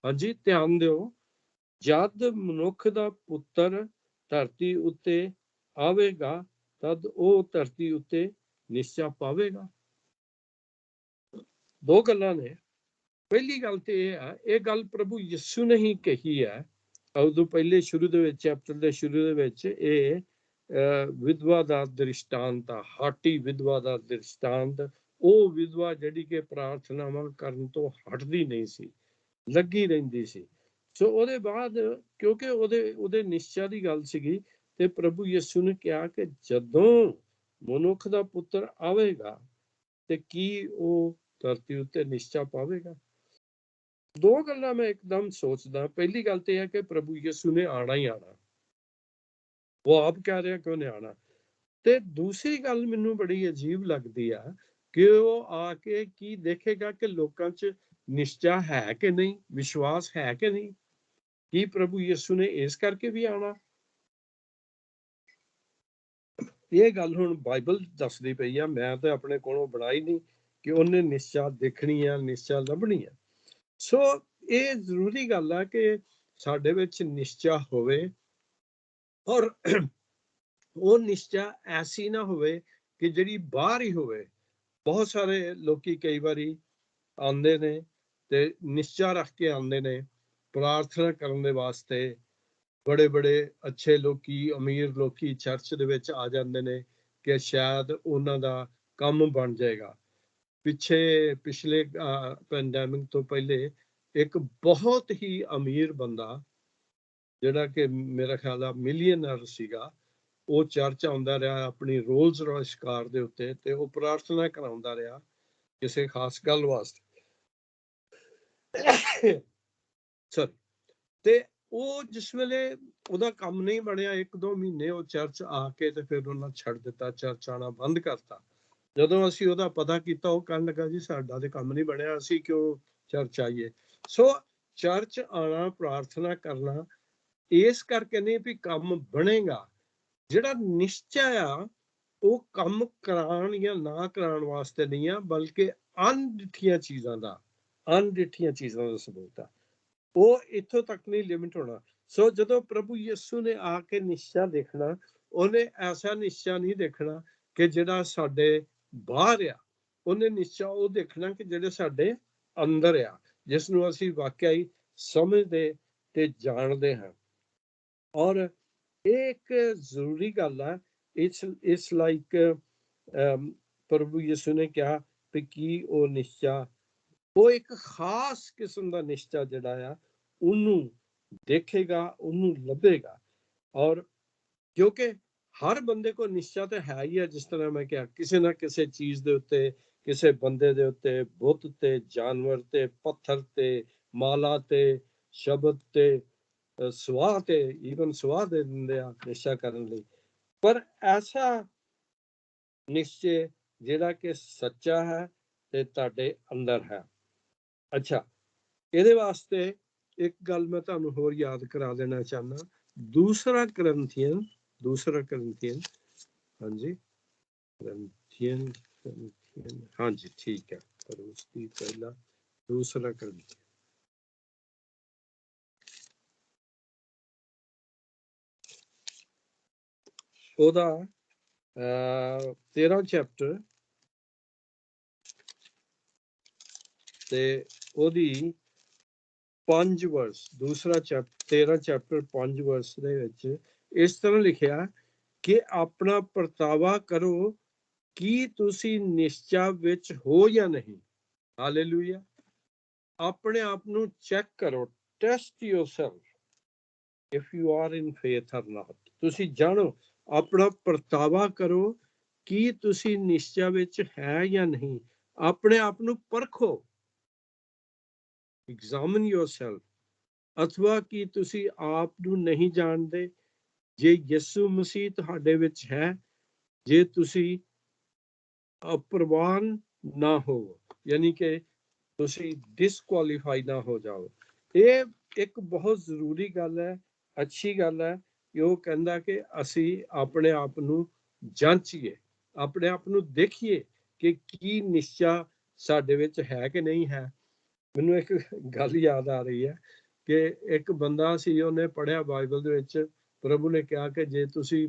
ਹਾਂਜੀ, ਧਿਆਨ ਦਿਓ, ਜਦ ਮਨੁੱਖ ਦਾ ਪੁੱਤਰ ਧਰਤੀ ਉੱਤੇ ਆਵੇਗਾ ਤਦ ਉਹ ਧਰਤੀ ਉੱਤੇ ਨਿਸ਼ਚਾ ਪਾਵੇਗਾ। ਦੋ ਗੱਲਾਂ ਨੇ। ਪਹਿਲੀ ਗੱਲ ਤੇ ਇਹ ਆ, ਇਹ ਗੱਲ ਪ੍ਰਭੂ ਯਿਸੂ ਨੇ ਹੀ ਕਹੀ ਹੈ। ਉਦੋਂ ਪਹਿਲੇ ਸ਼ੁਰੂ ਦੇ ਵਿੱਚ, ਚੈਪਟਰ ਦੇ ਸ਼ੁਰੂ ਦੇ ਵਿੱਚ, ਇਹ ਵਿਧਵਾ ਦਾ ਦ੍ਰਿਸ਼ਟਾਂਤ ਆ, ਹਾਟੀ ਵਿਧਵਾ ਦਾ ਦ੍ਰਿਸ਼ਟਾਂਤ। ਉਹ ਵਿਧਵਾ ਜਿਹੜੀ ਕਿ ਪ੍ਰਾਰਥਨਾਵਾਂ ਕਰਨ ਤੋਂ ਹਟਦੀ ਨਹੀਂ ਸੀ, ਲੱਗੀ ਰਹਿੰਦੀ ਸੀ। ਸੋ ਉਹਦੇ ਬਾਅਦ ਕਿਉਂਕਿ ਉਹਦੇ ਨਿਸ਼ਚਾ ਦੀ ਗੱਲ ਸੀਗੀ, ਤੇ ਪ੍ਰਭੂ ਯਿਸੂ ਨੇ ਕਿਹਾ ਕਿ ਜਦੋਂ ਮਨੁੱਖ ਦਾ ਪੁੱਤਰ ਆਵੇਗਾ ਤੇ ਕੀ ਉਹ ਧਰਤੀ ਉੱਤੇ ਨਿਸ਼ਚਾ ਪਾਵੇਗਾ। ਦੋ ਗੱਲਾਂ ਮੈਂ ਇੱਕਦਮ ਸੋਚਦਾ। ਪਹਿਲੀ ਗੱਲ ਤੇ ਹੈ ਕਿ ਪ੍ਰਭੂ ਯਿਸੂ ਨੇ ਆਣਾ ਹੀ ਆਣਾ, ਉਹ ਆਪ ਕਹਿ ਰਿਹਾ ਕਿ ਉਹਨੇ ਆਣਾ। ਤੇ ਦੂਸਰੀ ਗੱਲ ਮੈਨੂੰ ਬੜੀ ਅਜੀਬ ਲੱਗਦੀ ਆ ਕਿ ਉਹ ਆ ਕੇ ਕੀ ਦੇਖੇਗਾ ਕਿ ਲੋਕਾਂ 'ਚ ਨਿਸ਼ਚਾ ਹੈ ਕਿ ਨਹੀਂ, ਵਿਸ਼ਵਾਸ ਹੈ ਕਿ ਨਹੀਂ। ਕੀ ਪ੍ਰਭੂ ਯਿਸੂ ਨੇ ਇਸ ਕਰਕੇ ਵੀ ਆਣਾ? ਇਹ ਗੱਲ ਹੁਣ ਬਾਈਬਲ ਦੱਸਦੀ ਪਈ ਆ, ਮੈਂ ਤਾਂ ਆਪਣੇ ਕੋਲੋਂ ਬਣਾਈ ਨਹੀਂ ਕਿ ਉਹਨੇ ਨਿਸ਼ਚਾ ਦੇਖਣੀ ਆ, ਨਿਸ਼ਚਾ ਲੱਭਣੀ ਆ। ਸੋ ਇਹ ਜ਼ਰੂਰੀ ਗੱਲ ਆ ਕਿ ਸਾਡੇ ਵਿੱਚ ਨਿਸ਼ਚਾ ਹੋਵੇ, ਔਰ ਉਹ ਨਿਸ਼ਚਾ ਐਸੀ ਨਾ ਹੋਵੇ ਕਿ ਜਿਹੜੀ ਬਾਹਰ ਹੀ ਹੋਵੇ। ਬਹੁਤ ਸਾਰੇ ਲੋਕੀ ਕਈ ਵਾਰੀ ਆਉਂਦੇ ਨੇ ਤੇ ਨਿਸ਼ਚਾ ਰੱਖ ਕੇ ਆਉਂਦੇ ਨੇ ਪ੍ਰਾਰਥਨਾ ਕਰਨ ਦੇ ਵਾਸਤੇ। ਬੜੇ ਬੜੇ ਅੱਛੇ ਲੋਕੀ, ਅਮੀਰ ਲੋਕੀ ਚਰਚ ਦੇ ਵਿੱਚ ਆ ਜਾਂਦੇ ਨੇ ਕਿ ਸ਼ਾਇਦ ਉਹਨਾਂ ਦਾ ਕੰਮ ਬਣ ਜਾਏਗਾ। ਪਿਛਲੇ ਪੈਂਡੈਮਿਕ ਤੋਂ ਪਹਿਲੇ ਇੱਕ ਬਹੁਤ ਹੀ ਅਮੀਰ ਬੰਦਾ, ਜਿਹੜਾ ਕਿ ਮੇਰਾ ਖਿਆਲ ਆ ਮਿਲੀਅਨਰ ਸੀਗਾ, ਉਹ ਚਰਚ ਆਉਂਦਾ ਰਿਹਾ ਆਪਣੀ ਰੋਲਸ ਰਾਇਸ ਕਾਰ ਦੇ ਉੱਤੇ, ਤੇ ਉਹ ਪ੍ਰਾਰਥਨਾ ਕਰਾਉਂਦਾ ਰਿਹਾ ਕਿਸੇ ਖਾਸ ਗੱਲ ਵਾਸਤੇ। ਸਰ ਤੇ ਉਹ ਜਿਸ ਵੇਲੇ ਉਹਦਾ ਕੰਮ ਨਹੀਂ ਬਣਿਆ, 1-2 ਮਹੀਨੇ ਉਹ ਚਰਚ ਆ ਕੇ ਤੇ ਫਿਰ ਉਹਨਾਂ ਛੱਡ ਦਿੱਤਾ, ਚਰਚ ਆਣਾ ਬੰਦ ਕਰਤਾ। ਜਦੋਂ ਅਸੀਂ ਉਹਦਾ ਪਤਾ ਕੀਤਾ, ਉਹ ਕਹਿਣ ਲੱਗਾ ਜੀ ਸਾਡਾ ਤੇ ਕੰਮ ਨਹੀਂ ਬਣਿਆ, ਅਸੀਂ ਕਿਉਂ ਚਰਚ ਆਈਏ। ਸੋ ਚਰਚ ਆਣਾ, ਪ੍ਰਾਰਥਨਾ ਕਰਨਾ ਇਸ ਕਰਕੇ ਨਹੀਂ ਵੀ ਕੰਮ ਬਣੇਗਾ। ਜਿਹੜਾ ਨਿਸ਼ਚਾ ਆ ਉਹ ਕੰਮ ਕਰਾਉਣ ਜਾਂ ਨਾ ਕਰਾਉਣ ਵਾਸਤੇ ਨਹੀਂ ਆ, ਬਲਕਿ ਅਣਡਿੱਠੀਆਂ ਚੀਜ਼ਾਂ ਦਾ ਸਬੂਤ ਆ। ਉਹ ਇੱਥੋਂ ਤੱਕ ਨਹੀਂ ਲਿਮਿਟ ਹੋਣਾ। ਸੋ ਜਦੋਂ ਪ੍ਰਭੂ ਯਿਸੂ ਨੇ ਆ ਕੇ ਨਿਸ਼ਚਾ ਦੇਖਣਾ, ਉਹਨੇ ਐਸਾ ਨਿਸ਼ਚਾ ਨਹੀਂ ਦੇਖਣਾ ਕਿ ਜਿਹੜਾ ਸਾਡੇ ਬਾਹਰ ਆ। ਉਹਨੇ ਨਿਸ਼ਚਾ ਉਹ ਦੇਖਣਾ ਕਿ ਜਿਹੜੇ ਸਾਡੇ ਅੰਦਰ ਆ, ਜਿਸ ਨੂੰ ਅਸੀਂ ਵਾਕਿਆ ਹੀ ਸਮਝਦੇ ਤੇ ਜਾਣਦੇ ਹਾਂ। ਔਰ ਇਹ ਇੱਕ ਜ਼ਰੂਰੀ ਗੱਲ ਆ। ਇਸ ਲਾਈਕ ਪ੍ਰਭੂ ਯਿਸੂ ਨੇ ਕਿਹਾ ਕਿ ਕੀ ਉਹ ਨਿਸ਼ਚਾ, ਉਹ ਇੱਕ ਖਾਸ ਕਿਸਮ ਦਾ ਨਿਸ਼ਚਾ ਜਿਹੜਾ ਆ ਉਹਨੂੰ ਦੇਖੇਗਾ, ਉਹਨੂੰ ਲੱਭੇਗਾ। ਔਰ ਕਿਉਂਕਿ ਹਰ ਬੰਦੇ ਕੋਲ ਨਿਸ਼ਚਾ ਤਾਂ ਹੈ ਹੀ ਹੈ। ਜਿਸ ਤਰ੍ਹਾਂ ਮੈਂ ਕਿਹਾ, ਕਿਸੇ ਨਾ ਕਿਸੇ ਚੀਜ਼ ਦੇ ਉੱਤੇ, ਕਿਸੇ ਬੰਦੇ ਦੇ ਉੱਤੇ, ਬੁੱਤ ਤੇ, ਜਾਨਵਰ ਤੇ, ਪੱਥਰ ਤੇ, ਮਾਲਾ ਤੇ, ਸ਼ਬਦ ਤੇ, ਸੁਆਹ ਤੇ, ਈਵਨ ਸੁਆਹ ਦੇ ਦਿੰਦੇ ਆ ਨਿਸ਼ਚਾ ਕਰਨ ਲਈ। ਪਰ ਐਸਾ ਨਿਸ਼ਚੇ ਜਿਹੜਾ ਕਿ ਸੱਚਾ ਹੈ ਤੇ ਤੁਹਾਡੇ ਅੰਦਰ ਹੈ। ਅੱਛਾ, ਇਹਦੇ ਵਾਸਤੇ ਇੱਕ ਗੱਲ ਮੈਂ ਤੁਹਾਨੂੰ ਹੋਰ ਯਾਦ ਕਰਾ ਦੇਣਾ ਚਾਹੁੰਦਾ। ਦੂਸਰਾ ਕਰੰਥੀਅਨ ਹਾਂਜੀ, ਹਾਂਜੀ ਠੀਕ ਹੈ, ਪਰ ਉਸ ਦੀ ਪਹਿਲਾ ਦੂਸਰਾ ਕਰੰਥੀਅਨ, ਉਹਦਾ 13 ਚੈਪਟਰ ਤੇ ਉਹਦੀ 5 ਵਰਸ, ਦੂਸਰਾ ਚੈਪਟਰ 13 ਚੈਪਟਰ 5 ਵਰਸ ਦੇ ਵਿੱਚ ਇਸ ਤਰ੍ਹਾਂ ਲਿਖਿਆ ਕਿ ਆਪਣਾ ਪਰਤਾਵਾ ਕਰੋ ਕੀ ਤੁਸੀਂ ਨਿਸ਼ਚਾ ਵਿੱਚ ਹੋ ਜਾਂ ਨਹੀਂ। ਹਾਲੇਲੂਇਆ। ਆਪਣੇ ਆਪ ਨੂੰ ਚੈੱਕ ਕਰੋ, test yourself if you are in faith or ਨਾਟ। ਤੁਸੀਂ ਜਾਣੋ, ਆਪਣਾ ਪਰਤਾਵਾ ਕਰੋ ਕੀ ਤੁਸੀਂ ਨਿਸ਼ਚਾ ਵਿੱਚ ਹੈ ਜਾਂ ਨਹੀਂ। ਆਪਣੇ ਆਪ ਨੂੰ ਪਰਖੋ, ਐਗਜ਼ਾਮਨ ਯੋਰਸੈਲਫ। ਅਥਵਾ ਕੀ ਤੁਸੀਂ ਆਪ ਨੂੰ ਨਹੀਂ ਜਾਣਦੇ, ਜੇ ਯਿਸੂ ਮਸੀਹ ਤੁਹਾਡੇ ਵਿੱਚ ਹੈ, ਜੇ ਤੁਸੀਂ ਅਪਰਵਾਨ ਨਾ ਹੋ, ਯਾਨੀ ਕਿ ਤੁਸੀਂ ਡਿਸਕੁਆਲੀਫਾਈ ਨਾ ਹੋ ਜਾਓ। ਇਹ ਇੱਕ ਬਹੁਤ ਜ਼ਰੂਰੀ ਗੱਲ ਹੈ, ਅੱਛੀ ਗੱਲ ਹੈ ਕਿ ਉਹ ਕਹਿੰਦਾ ਕਿ ਅਸੀਂ ਆਪਣੇ ਆਪ ਨੂੰ ਜਾਂਚੀਏ, ਆਪਣੇ ਆਪ ਨੂੰ ਦੇਖੀਏ ਕਿ ਕੀ ਨਿਸ਼ਚਾ ਸਾਡੇ ਵਿੱਚ ਹੈ ਕਿ ਨਹੀਂ ਹੈ। ਮੈਨੂੰ ਇੱਕ ਗੱਲ ਯਾਦ ਆ ਰਹੀ ਹੈ ਕਿ ਇੱਕ ਬੰਦਾ ਸੀ, ਉਹਨੇ ਪੜ੍ਹਿਆ ਬਾਈਬਲ ਦੇ ਵਿੱਚ, ਪ੍ਰਭੂ ਨੇ ਕਿਹਾ ਕਿ ਜੇ ਤੁਸੀਂ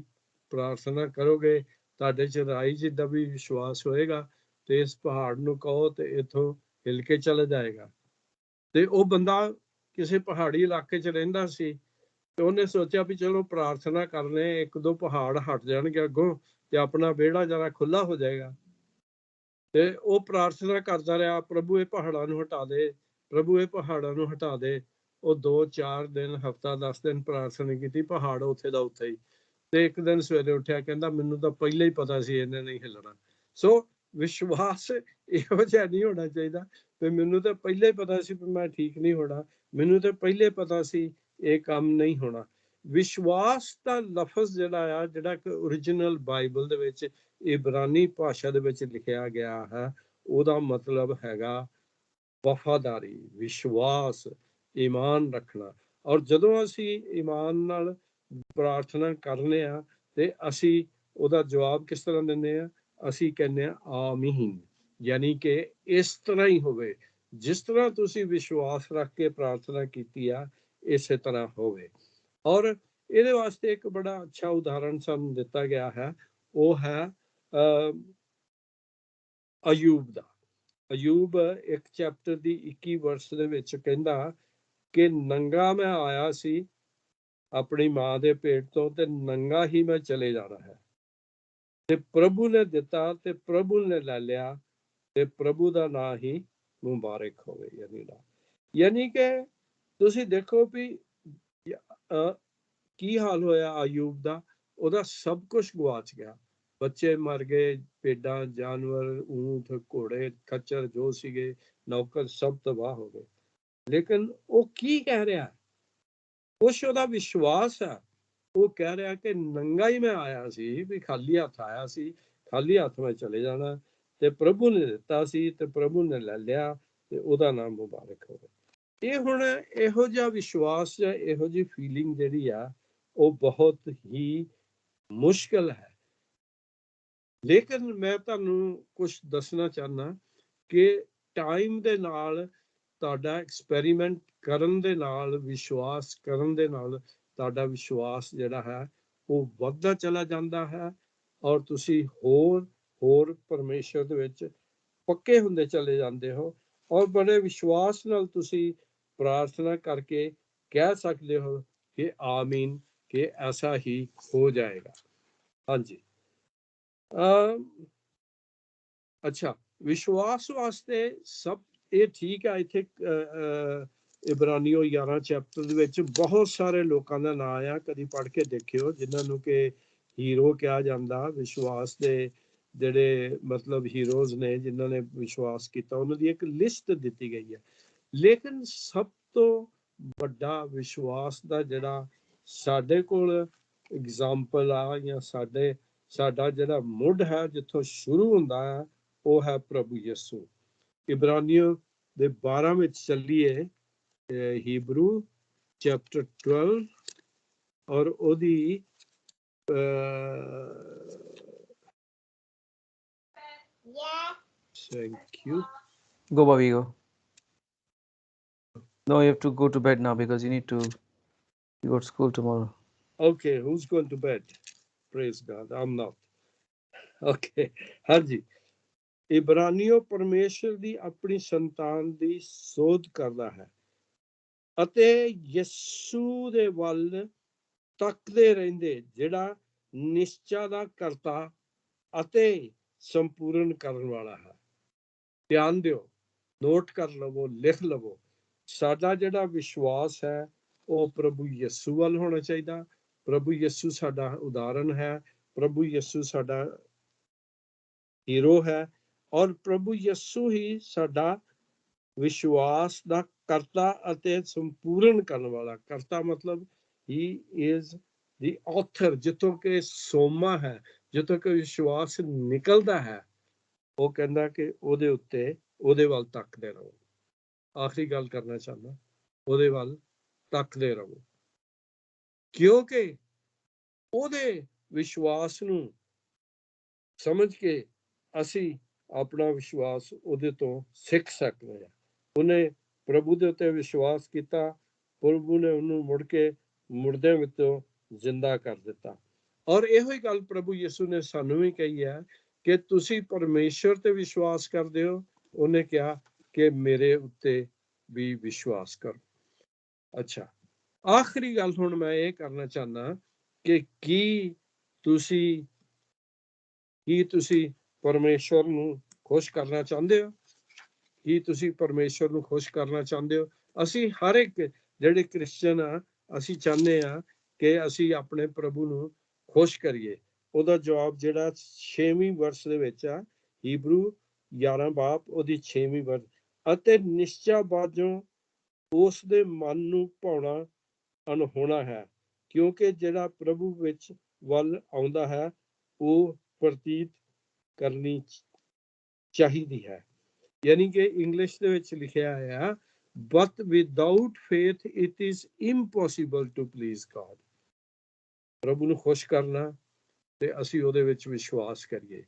ਪ੍ਰਾਰਥਨਾ ਕਰੋਗੇ, ਤੁਹਾਡੇ ਚ ਰਾਈ ਜਿੱਦਾਂ ਵੀ ਵਿਸ਼ਵਾਸ ਹੋਏਗਾ, ਤੇ ਇਸ ਪਹਾੜ ਨੂੰ ਕਹੋ ਤੇ ਇੱਥੋਂ ਹਿਲ ਕੇ ਚਲਾ ਜਾਏਗਾ। ਤੇ ਉਹ ਬੰਦਾ ਕਿਸੇ ਪਹਾੜੀ ਇਲਾਕੇ 'ਚ ਰਹਿੰਦਾ ਸੀ, ਤੇ ਉਹਨੇ ਸੋਚਿਆ ਵੀ ਚਲੋ ਪ੍ਰਾਰਥਨਾ ਕਰਨੇ, 1-2 ਪਹਾੜ ਹਟ ਜਾਣਗੇ ਅੱਗੋਂ ਤੇ ਆਪਣਾ ਵਿਹੜਾ ਜਰਾ ਖੁੱਲਾ ਹੋ ਜਾਏਗਾ। ਤੇ ਉਹ ਪ੍ਰਾਰਥਨਾ ਕਰਦਾ ਰਿਹਾ, ਪ੍ਰਭੂ ਇਹ ਪਹਾੜਾਂ ਨੂੰ ਹਟਾ ਦੇ, ਪ੍ਰਭੂ ਇਹ ਪਹਾੜਾਂ ਨੂੰ ਹਟਾ ਦੇ। ਉਹ 2-4 ਦਿਨ ਹਫਤਾ 10 ਦਿਨ ਪ੍ਰਾਰਥਨਾ ਕੀਤੀ, ਪਹਾੜ ਉੱਥੇ ਦਾ ਉੱਥੇ ਹੀ। ਤੇ ਇੱਕ ਦਿਨ ਸਵੇਰੇ ਉੱਠਿਆ, ਕਹਿੰਦਾ ਮੈਨੂੰ ਤਾਂ ਪਹਿਲਾਂ ਹੀ ਪਤਾ ਸੀ ਇਹਨੇ ਨਹੀਂ ਹਿੱਲਣਾ। ਸੋ ਵਿਸ਼ਵਾਸ ਇਹੋ ਜਿਹਾ ਨਹੀਂ ਹੋਣਾ ਚਾਹੀਦਾ ਵੀ ਮੈਨੂੰ ਤਾਂ ਪਹਿਲਾਂ ਹੀ ਪਤਾ ਸੀ ਵੀ ਮੈਂ ਠੀਕ ਨਹੀਂ ਹੋਣਾ, ਮੈਨੂੰ ਤਾਂ ਪਹਿਲੇ ਪਤਾ ਸੀ ਇਹ ਕੰਮ ਨਹੀਂ ਹੋਣਾ। ਵਿਸ਼ਵਾਸ ਦਾ ਲਫ਼ਜ਼ ਜਿਹੜਾ ਆ, ਜਿਹੜਾ ਕਿ ਓਰੀਜਨਲ ਬਾਈਬਲ ਦੇ ਵਿੱਚ ਇਬਰਾਨੀ ਭਾਸ਼ਾ ਦੇ ਵਿੱਚ ਲਿਖਿਆ ਗਿਆ ਹੈ, ਉਹਦਾ ਮਤਲਬ ਹੈਗਾ ਵਫਾਦਾਰੀ, ਵਿਸ਼ਵਾਸ, ਈਮਾਨ ਰੱਖਣਾ। ਔਰ ਜਦੋਂ ਅਸੀਂ ਈਮਾਨ ਨਾਲ ਪ੍ਰਾਰਥਨਾ ਕਰਨੇ ਆ ਤੇ ਅਸੀਂ ਉਹਦਾ ਜਵਾਬ ਕਿਸ ਤਰ੍ਹਾਂ ਦਿੰਦੇ ਆ? ਅਸੀਂ ਕਹਿੰਦੇ ਆ ਆਮੀਨ, ਯਾਨੀ ਕਿ ਇਸ ਤਰ੍ਹਾਂ ਹੀ ਹੋਵੇ, ਜਿਸ ਤਰ੍ਹਾਂ ਤੁਸੀਂ ਵਿਸ਼ਵਾਸ ਰੱਖ ਕੇ ਪ੍ਰਾਰਥਨਾ ਕੀਤੀ ਆ ਇਸੇ ਤਰ੍ਹਾਂ ਹੋਵੇ। ਔਰ ਇਹਦੇ ਵਾਸਤੇ ਇੱਕ ਬੜਾ ਅੱਛਾ ਉਦਾਹਰਣ ਸਾਨੂੰ ਦਿੱਤਾ ਗਿਆ ਹੈ, ਉਹ ਹੈ ਅਯੂਬ ਦਾ। ਅਯੂਬ ਇੱਕ ਚੈਪਟਰ ਦੀ 21 ਵਰਸ ਦੇ ਵਿੱਚ ਕਹਿੰਦਾ ਕਿ ਨੰਗਾ ਮੈਂ ਆਇਆ ਸੀ ਆਪਣੀ ਮਾਂ ਦੇ ਪੇਟ ਤੋਂ, ਤੇ ਨੰਗਾ ਹੀ ਮੈਂ ਚਲੇ ਜਾਣਾ ਹੈ, ਤੇ ਪ੍ਰਭੂ ਨੇ ਦਿੱਤਾ ਤੇ ਪ੍ਰਭੂ ਨੇ ਲੈ ਲਿਆ, ਤੇ ਪ੍ਰਭੂ ਦਾ ਨਾਂ ਹੀ ਮੁਬਾਰਕ ਹੋਵੇ। ਯਾਨੀ ਕਿ ਤੁਸੀਂ ਦੇਖੋ ਵੀ ਕੀ ਹਾਲ ਹੋਇਆ ਅਯੂਬ ਦਾ। ਉਹਦਾ ਸਭ ਕੁਝ ਗਵਾਚ ਗਿਆ, ਬੱਚੇ ਮਰ ਗਏ, ਭੇਡਾਂ, ਜਾਨਵਰ, ਊਂਠ, ਘੋੜੇ, ਖੱਚਰ ਜੋ ਸੀਗੇ, ਨੌਕਰ, ਸਭ ਤਬਾਹ ਹੋ ਗਏ। ਲੇਕਿਨ ਉਹ ਕੀ ਕਹਿ ਰਿਹਾ? ਕੁਛ ਉਹਦਾ ਵਿਸ਼ਵਾਸ ਹੈ। ਉਹ ਕਹਿ ਰਿਹਾ ਕਿ ਨੰਗਾ ਹੀ ਮੈਂ ਆਇਆ ਸੀ, ਵੀ ਖਾਲੀ ਹੱਥ ਆਇਆ ਸੀ, ਖਾਲੀ ਹੱਥ ਮੈਂ ਚਲੇ ਜਾਣਾ, ਤੇ ਪ੍ਰਭੂ ਨੇ ਦਿੱਤਾ ਸੀ ਤੇ ਪ੍ਰਭੂ ਨੇ ਲੈ ਲਿਆ, ਤੇ ਉਹਦਾ ਨਾਮ ਮੁਬਾਰਕ ਹੋਵੇ। ਇਹ ਹੁਣ ਇਹੋ ਜਿਹਾ ਵਿਸ਼ਵਾਸ ਜਾਂ ਇਹੋ ਜਿਹੀ ਫੀਲਿੰਗ ਜਿਹੜੀ ਆ, ਉਹ ਬਹੁਤ ਹੀ ਮੁਸ਼ਕਲ ਹੈ। ਲੇਕਿਨ ਮੈਂ ਤੁਹਾਨੂੰ ਕੁਝ ਦੱਸਣਾ ਚਾਹੁੰਦਾ ਕਿ ਟਾਈਮ ਦੇ ਨਾਲ, ਤੁਹਾਡਾ ਐਕਸਪੈਰੀਮੈਂਟ ਕਰਨ ਦੇ ਨਾਲ, ਵਿਸ਼ਵਾਸ ਕਰਨ ਦੇ ਨਾਲ ਤੁਹਾਡਾ ਵਿਸ਼ਵਾਸ ਜਿਹੜਾ ਹੈ ਉਹ ਵੱਧਦਾ ਚਲਾ ਜਾਂਦਾ ਹੈ, ਔਰ ਤੁਸੀਂ ਹੋਰ ਪਰਮੇਸ਼ਰ ਦੇ ਵਿੱਚ ਪੱਕੇ ਹੁੰਦੇ ਚਲੇ ਜਾਂਦੇ ਹੋ, ਔਰ ਬੜੇ ਵਿਸ਼ਵਾਸ ਨਾਲ ਤੁਸੀਂ ਪ੍ਰਾਰਥਨਾ ਕਰਕੇ ਕਹਿ ਸਕਦੇ ਹੋ ਕਿ ਆਮੀਨ, ਕਿ ਐਸਾ ਹੀ ਹੋ ਜਾਏਗਾ। ਹਾਂਜੀ, ਅੱਛਾ, ਵਿਸ਼ਵਾਸ ਵਾਸਤੇ ਸਭ ਇਹ ਠੀਕ ਹੈ। ਇੱਥੇ ਇਬਰਾਨੀਓ 11 ਚੈਪਟਰ ਦੇ ਵਿੱਚ ਬਹੁਤ ਸਾਰੇ ਲੋਕਾਂ ਦਾ ਨਾਂ ਆ, ਕਦੀ ਪੜ੍ਹ ਕੇ ਦੇਖਿਓ, ਜਿਨ੍ਹਾਂ ਨੂੰ ਕਿ ਹੀਰੋ ਕਿਹਾ ਜਾਂਦਾ। ਵਿਸ਼ਵਾਸ ਦੇ ਜਿਹੜੇ ਮਤਲਬ ਹੀਰੋਜ਼ ਨੇ, ਜਿਨ੍ਹਾਂ ਨੇ ਵਿਸ਼ਵਾਸ ਕੀਤਾ, ਉਹਨਾਂ ਦੀ ਇੱਕ ਲਿਸਟ ਦਿੱਤੀ ਗਈ ਹੈ। ਲੇਕਿਨ ਸਭ ਤੋਂ ਵੱਡਾ ਵਿਸ਼ਵਾਸ ਦਾ ਜਿਹੜਾ ਸਾਡੇ ਕੋਲ ਐਗਜ਼ਾਮਪਲ ਆ, ਜਾਂ ਸਾਡਾ ਜਿਹੜਾ ਮੁੱਢ ਹੈ, ਜਿੱਥੋਂ ਸ਼ੁਰੂ ਹੁੰਦਾ ਹੈ, ਉਹ ਹੈ ਪ੍ਰਭੂ ਯਿਸੂ। ਇਬਰਾਨੀਓ ਦੇ 12 ਵਿੱਚ ਚੱਲੀਏ, ਹੀਬਰੂ ਚੈਪਟਰ 12 ਔਰ ਉਹਦੀ thank you. Go, Bobby, go. No, you have to go to bed now because you go to school tomorrow. Okay, who's going to bed? Praise God, I'm not. Okay, ਹਾਂਜੀ, ਇਬਰਾਨੀਓ ਪਰਮੇਸ਼ਰ ਦੀ ਆਪਣੀ ਸੰਤਾਨ ਦੀ ਸੋਧ ਕਰਦਾ ਹੈ ਅਤੇ ਯਿਸੂ ਦੇ ਵੱਲ ਤੱਕਦੇ ਰਹਿੰਦੇ, ਜਿਹੜਾ ਨਿਸ਼ਚਾ ਦਾ ਕਰਤਾ ਅਤੇ ਸੰਪੂਰਨ ਕਰਨ ਵਾਲਾ ਹੈ। ਧਿਆਨ ਦਿਓ, ਨੋਟ ਕਰ ਲਵੋ, ਲਿਖ ਲਵੋ। ਸਾਡਾ ਜਿਹੜਾ ਵਿਸ਼ਵਾਸ ਹੈ ਉਹ ਪ੍ਰਭੂ ਯਿਸੂ ਵੱਲ ਹੋਣਾ ਚਾਹੀਦਾ। ਪ੍ਰਭੂ ਯਿਸੂ ਸਾਡਾ ਉਦਾਹਰਣ ਹੈ, ਪ੍ਰਭੂ ਯਿਸੂ ਸਾਡਾ ਹੀਰੋ ਹੈ, ਔਰ ਪ੍ਰਭੂ ਯਿਸੂ ਹੀ ਸਾਡਾ ਵਿਸ਼ਵਾਸ ਦਾ ਕਰਤਾ ਅਤੇ ਸੰਪੂਰਨ ਕਰਨ ਵਾਲਾ। ਕਰਤਾ ਮਤਲਬ ਹੀ ਇਜ਼ ਦੀ ਆਥਰ, ਜਿੱਥੋਂ ਕਿ ਸੋਮਾ ਹੈ, ਜਿੱਥੋਂ ਕਿ ਵਿਸ਼ਵਾਸ ਨਿਕਲਦਾ ਹੈ। ਉਹ ਕਹਿੰਦਾ ਕਿ ਉਹਦੇ ਉੱਤੇ, ਉਹਦੇ ਵੱਲ ਤੱਕਦੇ ਰਹੋ। ਆਖਰੀ ਗੱਲ ਕਰਨਾ ਚਾਹੁੰਦਾ, ਉਹਦੇ ਵੱਲ ਤੱਕਦੇ ਰਹੋ, ਕਿਉਂਕਿ ਉਹਦੇ ਵਿਸ਼ਵਾਸ ਨੂੰ ਸਮਝ ਕੇ ਅਸੀਂ ਆਪਣਾ ਵਿਸ਼ਵਾਸ ਉਹਦੇ ਤੋਂ ਸਿੱਖ ਸਕਦੇ ਹਾਂ। ਉਹਨੇ ਪ੍ਰਭੂ ਦੇ ਉੱਤੇ ਵਿਸ਼ਵਾਸ ਕੀਤਾ, ਪ੍ਰਭੂ ਨੇ ਉਹਨੂੰ ਮੁੜ ਕੇ ਮੁਰਦਿਆਂ ਵਿੱਚੋਂ ਜ਼ਿੰਦਾ ਕਰ ਦਿੱਤਾ। ਔਰ ਇਹੋ ਹੀ ਗੱਲ ਪ੍ਰਭੂ ਯਿਸੂ ਨੇ ਸਾਨੂੰ ਵੀ ਕਹੀ ਹੈ ਕਿ ਤੁਸੀਂ ਪਰਮੇਸ਼ਰ ਤੇ ਵਿਸ਼ਵਾਸ ਕਰਦੇ ਹੋ। ਉਹਨੇ ਕਿਹਾ ਕਿ ਮੇਰੇ ਉੱਤੇ ਵੀ ਵਿਸ਼ਵਾਸ ਕਰੋ। ਅੱਛਾ, ਆਖਰੀ ਗੱਲ ਹੁਣ ਮੈਂ ਇਹ ਕਰਨਾ ਚਾਹੁੰਦਾ ਕਿ ਕੀ ਤੁਸੀਂ ਪਰਮੇਸ਼ਰ ਨੂੰ ਖੁਸ਼ ਕਰਨਾ ਚਾਹੁੰਦੇ ਹੋ? ਕੀ ਤੁਸੀਂ ਪਰਮੇਸ਼ਰ ਨੂੰ ਖੁਸ਼ ਕਰਨਾ ਚਾਹੁੰਦੇ ਹੋ? ਅਸੀਂ ਹਰ ਇੱਕ ਜਿਹੜੇ ਕ੍ਰਿਸਚਨ ਆ ਅਸੀਂ ਚਾਹੁੰਦੇ ਆ ਕਿ ਅਸੀਂ ਆਪਣੇ ਪ੍ਰਭੂ ਨੂੰ ਖੁਸ਼ ਕਰੀਏ। ਉਹਦਾ ਜਵਾਬ ਜਿਹੜਾ 6ਵੀਂ ਵਰਸ ਦੇ ਵਿੱਚ ਆ, ਹੀਬਰੂ 11 ਬਾਬ ਉਹਦੀ 6ਵੀਂ ਵਰਸ, ਅਤੇ ਨਿਸ਼ਚਾ ਬਾਝੋਂ ਉਸ ਦੇ ਮਨ ਨੂੰ ਭਾਉਣਾ ਅਨਹੋਣਾ ਹੈ, ਕਿਉਂਕਿ ਜਿਹੜਾ ਪ੍ਰਭੂ ਵਿੱਚ ਵੱਲ ਆਉਂਦਾ ਹੈ ਉਹ ਪ੍ਰਤੀਤ ਕਰਨੀ ਚਾਹੀਦੀ ਹੈ। ਯਾਨੀ ਕਿ ਇੰਗਲਿਸ਼ ਦੇ ਵਿੱਚ ਲਿਖਿਆ ਹੈ, but without faith it is impossible to please God। ਪ੍ਰਭੂ ਨੂੰ ਖੁਸ਼ ਕਰਨਾ ਤੇ ਅਸੀਂ ਉਹਦੇ ਵਿੱਚ ਵਿਸ਼ਵਾਸ ਕਰੀਏ।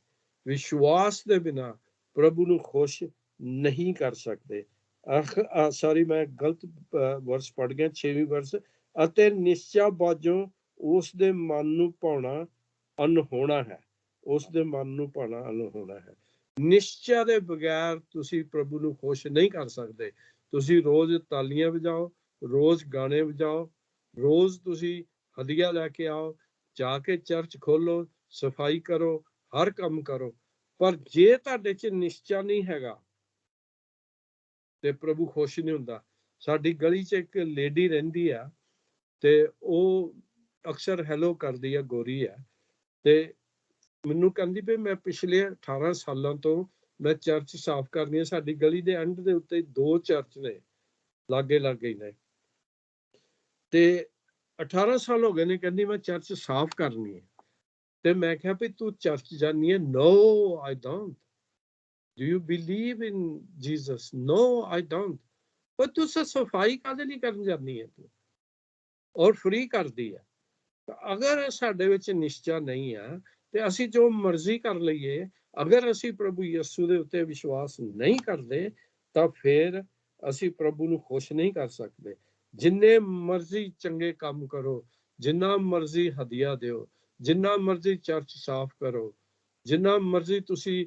ਵਿਸ਼ਵਾਸ ਦੇ ਬਿਨਾ ਪ੍ਰਭੂ ਨੂੰ ਖੁਸ਼ ਨਹੀਂ ਕਰ ਸਕਦੇ। ਸੌਰੀ ਮੈਂ ਗਲਤ ਵਰਸ ਪੜ੍ਹ ਗਿਆ, 6ਵੀਂ ਵਰਸ, ਅਤੇ ਨਿਸ਼ਚਾ ਬਾਝੋਂ ਉਸ ਦੇ ਮਨ ਨੂੰ ਭਾਉਣਾ ਅਨਹੋਣਾ ਹੈ। ਉਸ ਦੇ ਮਨ ਨੂੰ ਭਾਉਣਾ ਅਨਹੋਣਾ ਹੈ। ਨਿਸ਼ਚਾ ਦੇ ਬਗੈਰ ਤੁਸੀਂ ਪ੍ਰਭੂ ਨੂੰ ਖੁਸ਼ ਨਹੀਂ ਕਰ ਸਕਦੇ। ਤੁਸੀਂ ਰੋਜ਼ ਤਾਲੀਆਂ ਵਜਾਓ, ਰੋਜ਼ ਗਾਣੇ ਵਜਾਓ, ਰੋਜ਼ ਤੁਸੀਂ ਹਦੀਆ ਲੈ ਕੇ ਆਓ, ਜਾ ਕੇ ਚਰਚ ਖੋਲੋ, ਸਫਾਈ ਕਰੋ, ਹਰ ਕੰਮ ਕਰੋ, ਪਰ ਜੇ ਤੁਹਾਡੇ 'ਚ ਨਿਸ਼ਚਾ ਨਹੀਂ ਹੈਗਾ ਤੇ ਪ੍ਰਭੂ ਖੁਸ਼ ਨਹੀਂ ਹੁੰਦਾ। ਸਾਡੀ ਗਲੀ 'ਚ ਇੱਕ ਲੇਡੀ ਰਹਿੰਦੀ ਆ ਤੇ ਉਹ ਅਕਸਰ ਹੈਲੋ ਕਰਦੀ ਆ, ਗੋਰੀ ਆ, ਤੇ ਮੈਨੂੰ ਕਹਿੰਦੀ ਵੀ ਮੈਂ ਪਿਛਲੇ 18 ਸਾਲਾਂ ਤੋਂ ਮੈਂ ਚਰਚ ਸਾਫ਼ ਕਰਨੀ ਹੈ। ਸਾਡੀ ਗਲੀ ਦੇ ਐਂਡ ਦੇ ਉੱਤੇ 2 ਚਰਚ ਨੇ, ਲਾਗੇ ਲਾਗੇ ਨੇ, ਤੇ 18 ਸਾਲ ਹੋ ਗਏ ਨੇ। ਕਹਿੰਦੀ ਮੈਂ ਚਰਚ ਸਾਫ਼ ਕਰਨੀ ਹੈ। ਤੇ ਮੈਂ ਕਿਹਾ ਵੀ ਤੂੰ ਚਰਚ ਜਾਨੀ ਹੈ? No I don't. Do you believe in Jesus? No I don't. ਪਰ ਤੂੰ ਸਫਾਈ ਕਾਹਦੇ ਲਈ ਕਰਨ ਜਾਂਦੀ ਹੈ ਤੂੰ? ਔਰ ਫ੍ਰੀ ਕਰਦੀ ਹੈ। ਅਗਰ ਸਾਡੇ ਵਿੱਚ ਨਿਸ਼ਚਾ ਨਹੀਂ ਆ ਤੇ ਅਸੀਂ ਜੋ ਮਰਜ਼ੀ ਕਰ ਲਈਏ, ਅਗਰ ਅਸੀਂ ਪ੍ਰਭੂ ਯਿਸੂ ਦੇ ਉੱਤੇ ਵਿਸ਼ਵਾਸ ਨਹੀਂ ਕਰਦੇ ਤਾਂ ਫਿਰ ਅਸੀਂ ਪ੍ਰਭੂ ਨੂੰ ਖੁਸ਼ ਨਹੀਂ ਕਰ ਸਕਦੇ। ਜਿੰਨੇ ਮਰਜ਼ੀ ਚੰਗੇ ਕੰਮ ਕਰੋ, ਜਿੰਨਾ ਮਰਜ਼ੀ ਹਦੀਆ ਦਿਓ, ਜਿੰਨਾ ਮਰਜ਼ੀ ਚਰਚ ਸਾਫ਼ ਕਰੋ, ਜਿੰਨਾ ਮਰਜ਼ੀ ਤੁਸੀਂ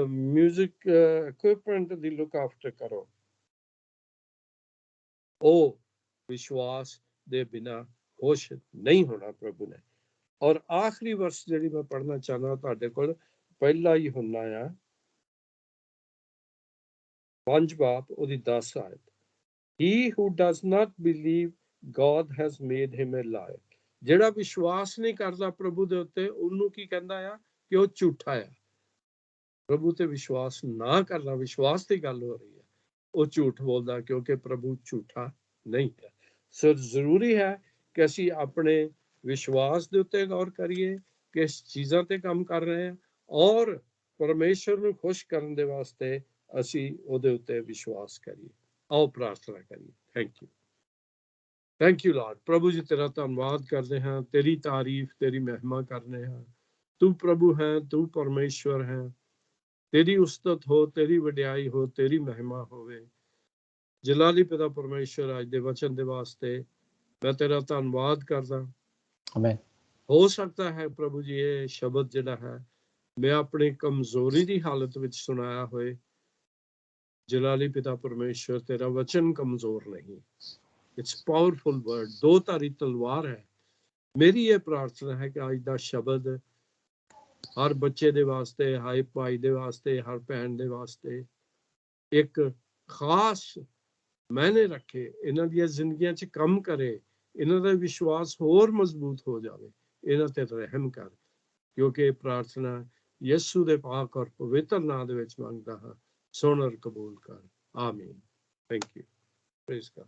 ਮਿਊਜ਼ਿਕ ਇਕਵਿਪਮੈਂਟ ਦੀ ਲੁੱਕ ਆਫਟਰ ਕਰੋ, ਉਹ ਵਿਸ਼ਵਾਸ ਦੇ ਬਿਨਾ ਖੁਸ਼ ਨਹੀਂ ਹੋਣਾ ਪ੍ਰਭੂ ਨੇ। ਔਰ ਆਖਰੀ ਵਰਸ ਜਿਹੜੀ ਮੈਂ ਪੜ੍ਹਨਾ ਚਾਹੁੰਦਾ ਤੁਹਾਡੇ ਕੋਲ, ਪਹਿਲਾ यूहन्ना ਆ 5 ਬਾਬ ਉਹਦੀ 10 ਆਇਤ। He who does not believe God has made him a liar। ਜਿਹੜਾ ਵਿਸ਼ਵਾਸ ਨਹੀਂ ਕਰਦਾ ਪ੍ਰਭੂ ਦੇ ਉੱਤੇ, ਉਹਨੂੰ ਕੀ ਕਹਿੰਦਾ ਆ ਕਿ ਉਹ ਝੂਠਾ ਆ। ਪ੍ਰਭੂ ਤੇ ਵਿਸ਼ਵਾਸ ਨਾ ਕਰਨਾ, ਵਿਸ਼ਵਾਸ ਦੀ ਗੱਲ ਹੋ ਰਹੀ ਹੈ, ਉਹ ਝੂਠ ਬੋਲਦਾ, ਕਿਉਂਕਿ ਪ੍ਰਭੂ ਝੂਠਾ ਨਹੀਂ ਹੈ। ਸੋ ਜ਼ਰੂਰੀ ਹੈ ਕਿ ਅਸੀਂ ਆਪਣੇ ਵਿਸ਼ਵਾਸ ਦੇ ਉੱਤੇ ਗੌਰ ਕਰੀਏ, ਕਿਸ ਚੀਜ਼ਾਂ ਤੇ ਕੰਮ ਕਰ ਰਹੇ ਹਾਂ, ਔਰ ਪਰਮੇਸ਼ਰ ਨੂੰ ਖੁਸ਼ ਕਰਨ ਦੇ ਵਾਸਤੇ ਅਸੀਂ ਉਹਦੇ ਉੱਤੇ ਵਿਸ਼ਵਾਸ ਕਰੀਏ। ਆਓ ਪ੍ਰਾਰਥਨਾ ਕਰੀਏ। Thank you Lord. ਪ੍ਰਭੂ ਜੀ ਤੇਰਾ ਧੰਨਵਾਦ ਕਰਦੇ ਹਾਂ, ਤੇਰੀ ਤਾਰੀਫ, ਤੇਰੀ ਮਹਿਮਾ ਕਰਨੇ ਹਾਂ। ਤੂੰ ਪ੍ਰਭੂ ਹੈ, ਤੂੰ ਪਰਮੇਸ਼ਵਰ ਹੈ। ਤੇਰੀ ਉਸਤਤ ਹੋ, ਤੇਰੀ ਵਡਿਆਈ ਹੋ, ਤੇਰੀ ਮਹਿਮਾ ਹੋਵੇ। ਜਲਾਲੀ ਪਿਤਾ ਪਰਮੇਸ਼ਵਰ, ਅੱਜ ਦੇ ਵਚਨ ਦੇ ਵਾਸਤੇ ਮੈਂ ਤੇਰਾ ਧੰਨਵਾਦ ਕਰਦਾ। ਆਮੇਨ। ਹੋ ਸਕਦਾ ਹੈ ਪ੍ਰਭੂ ਜੀ ਇਹ ਸ਼ਬਦ ਜਿਹੜਾ ਹੈ ਮੈਂ ਆਪਣੀ ਕਮਜ਼ੋਰੀ ਦੀ ਹਾਲਤ ਵਿੱਚ ਸੁਣਾਇਆ ਹੋਏ। ਜਲਾਲੀ ਪਿਤਾ ਪਰਮੇਸ਼ਵਰ, ਤੇਰਾ ਵਚਨ ਕਮਜ਼ੋਰ ਨਹੀਂ। ਇਟਸ ਪਾਵਰਫੁਲ ਵਰਡ, 2 ਧਾਰੀ ਤਲਵਾਰ ਹੈ। ਮੇਰੀ ਇਹ ਪ੍ਰਾਰਥਨਾ ਹੈ ਕਿ ਅੱਜ ਦਾ ਸ਼ਬਦ ਹਰ ਬੱਚੇ ਦੇ ਵਾਸਤੇ, ਹਰ ਭਾਈ ਦੇ ਵਾਸਤੇ, ਹਰ ਭੈਣ ਦੇ ਵਾਸਤੇ ਇੱਕ ਖਾਸ ਮਾਇਨੇ ਰੱਖੇ, ਇਹਨਾਂ ਦੀਆਂ ਜ਼ਿੰਦਗੀਆਂ 'ਚ ਕੰਮ ਕਰੇ, ਇਹਨਾਂ ਦਾ ਵਿਸ਼ਵਾਸ ਹੋਰ ਮਜ਼ਬੂਤ ਹੋ ਜਾਵੇ। ਇਹਨਾਂ ਤੇ ਰਹਿਮ ਕਰ, ਕਿਉਂਕਿ ਇਹ ਪ੍ਰਾਰਥਨਾ ਯਿਸੂ ਦੇ ਪਾਕ ਔਰ ਪਵਿੱਤਰ ਨਾਮ ਦੇ ਵਿੱਚ ਮੰਗਦਾ ਹਾਂ। ਸੁਣ ਔਰ ਕਬੂਲ ਕਰ। ਆਮੀਨ। Thank you. Praise god.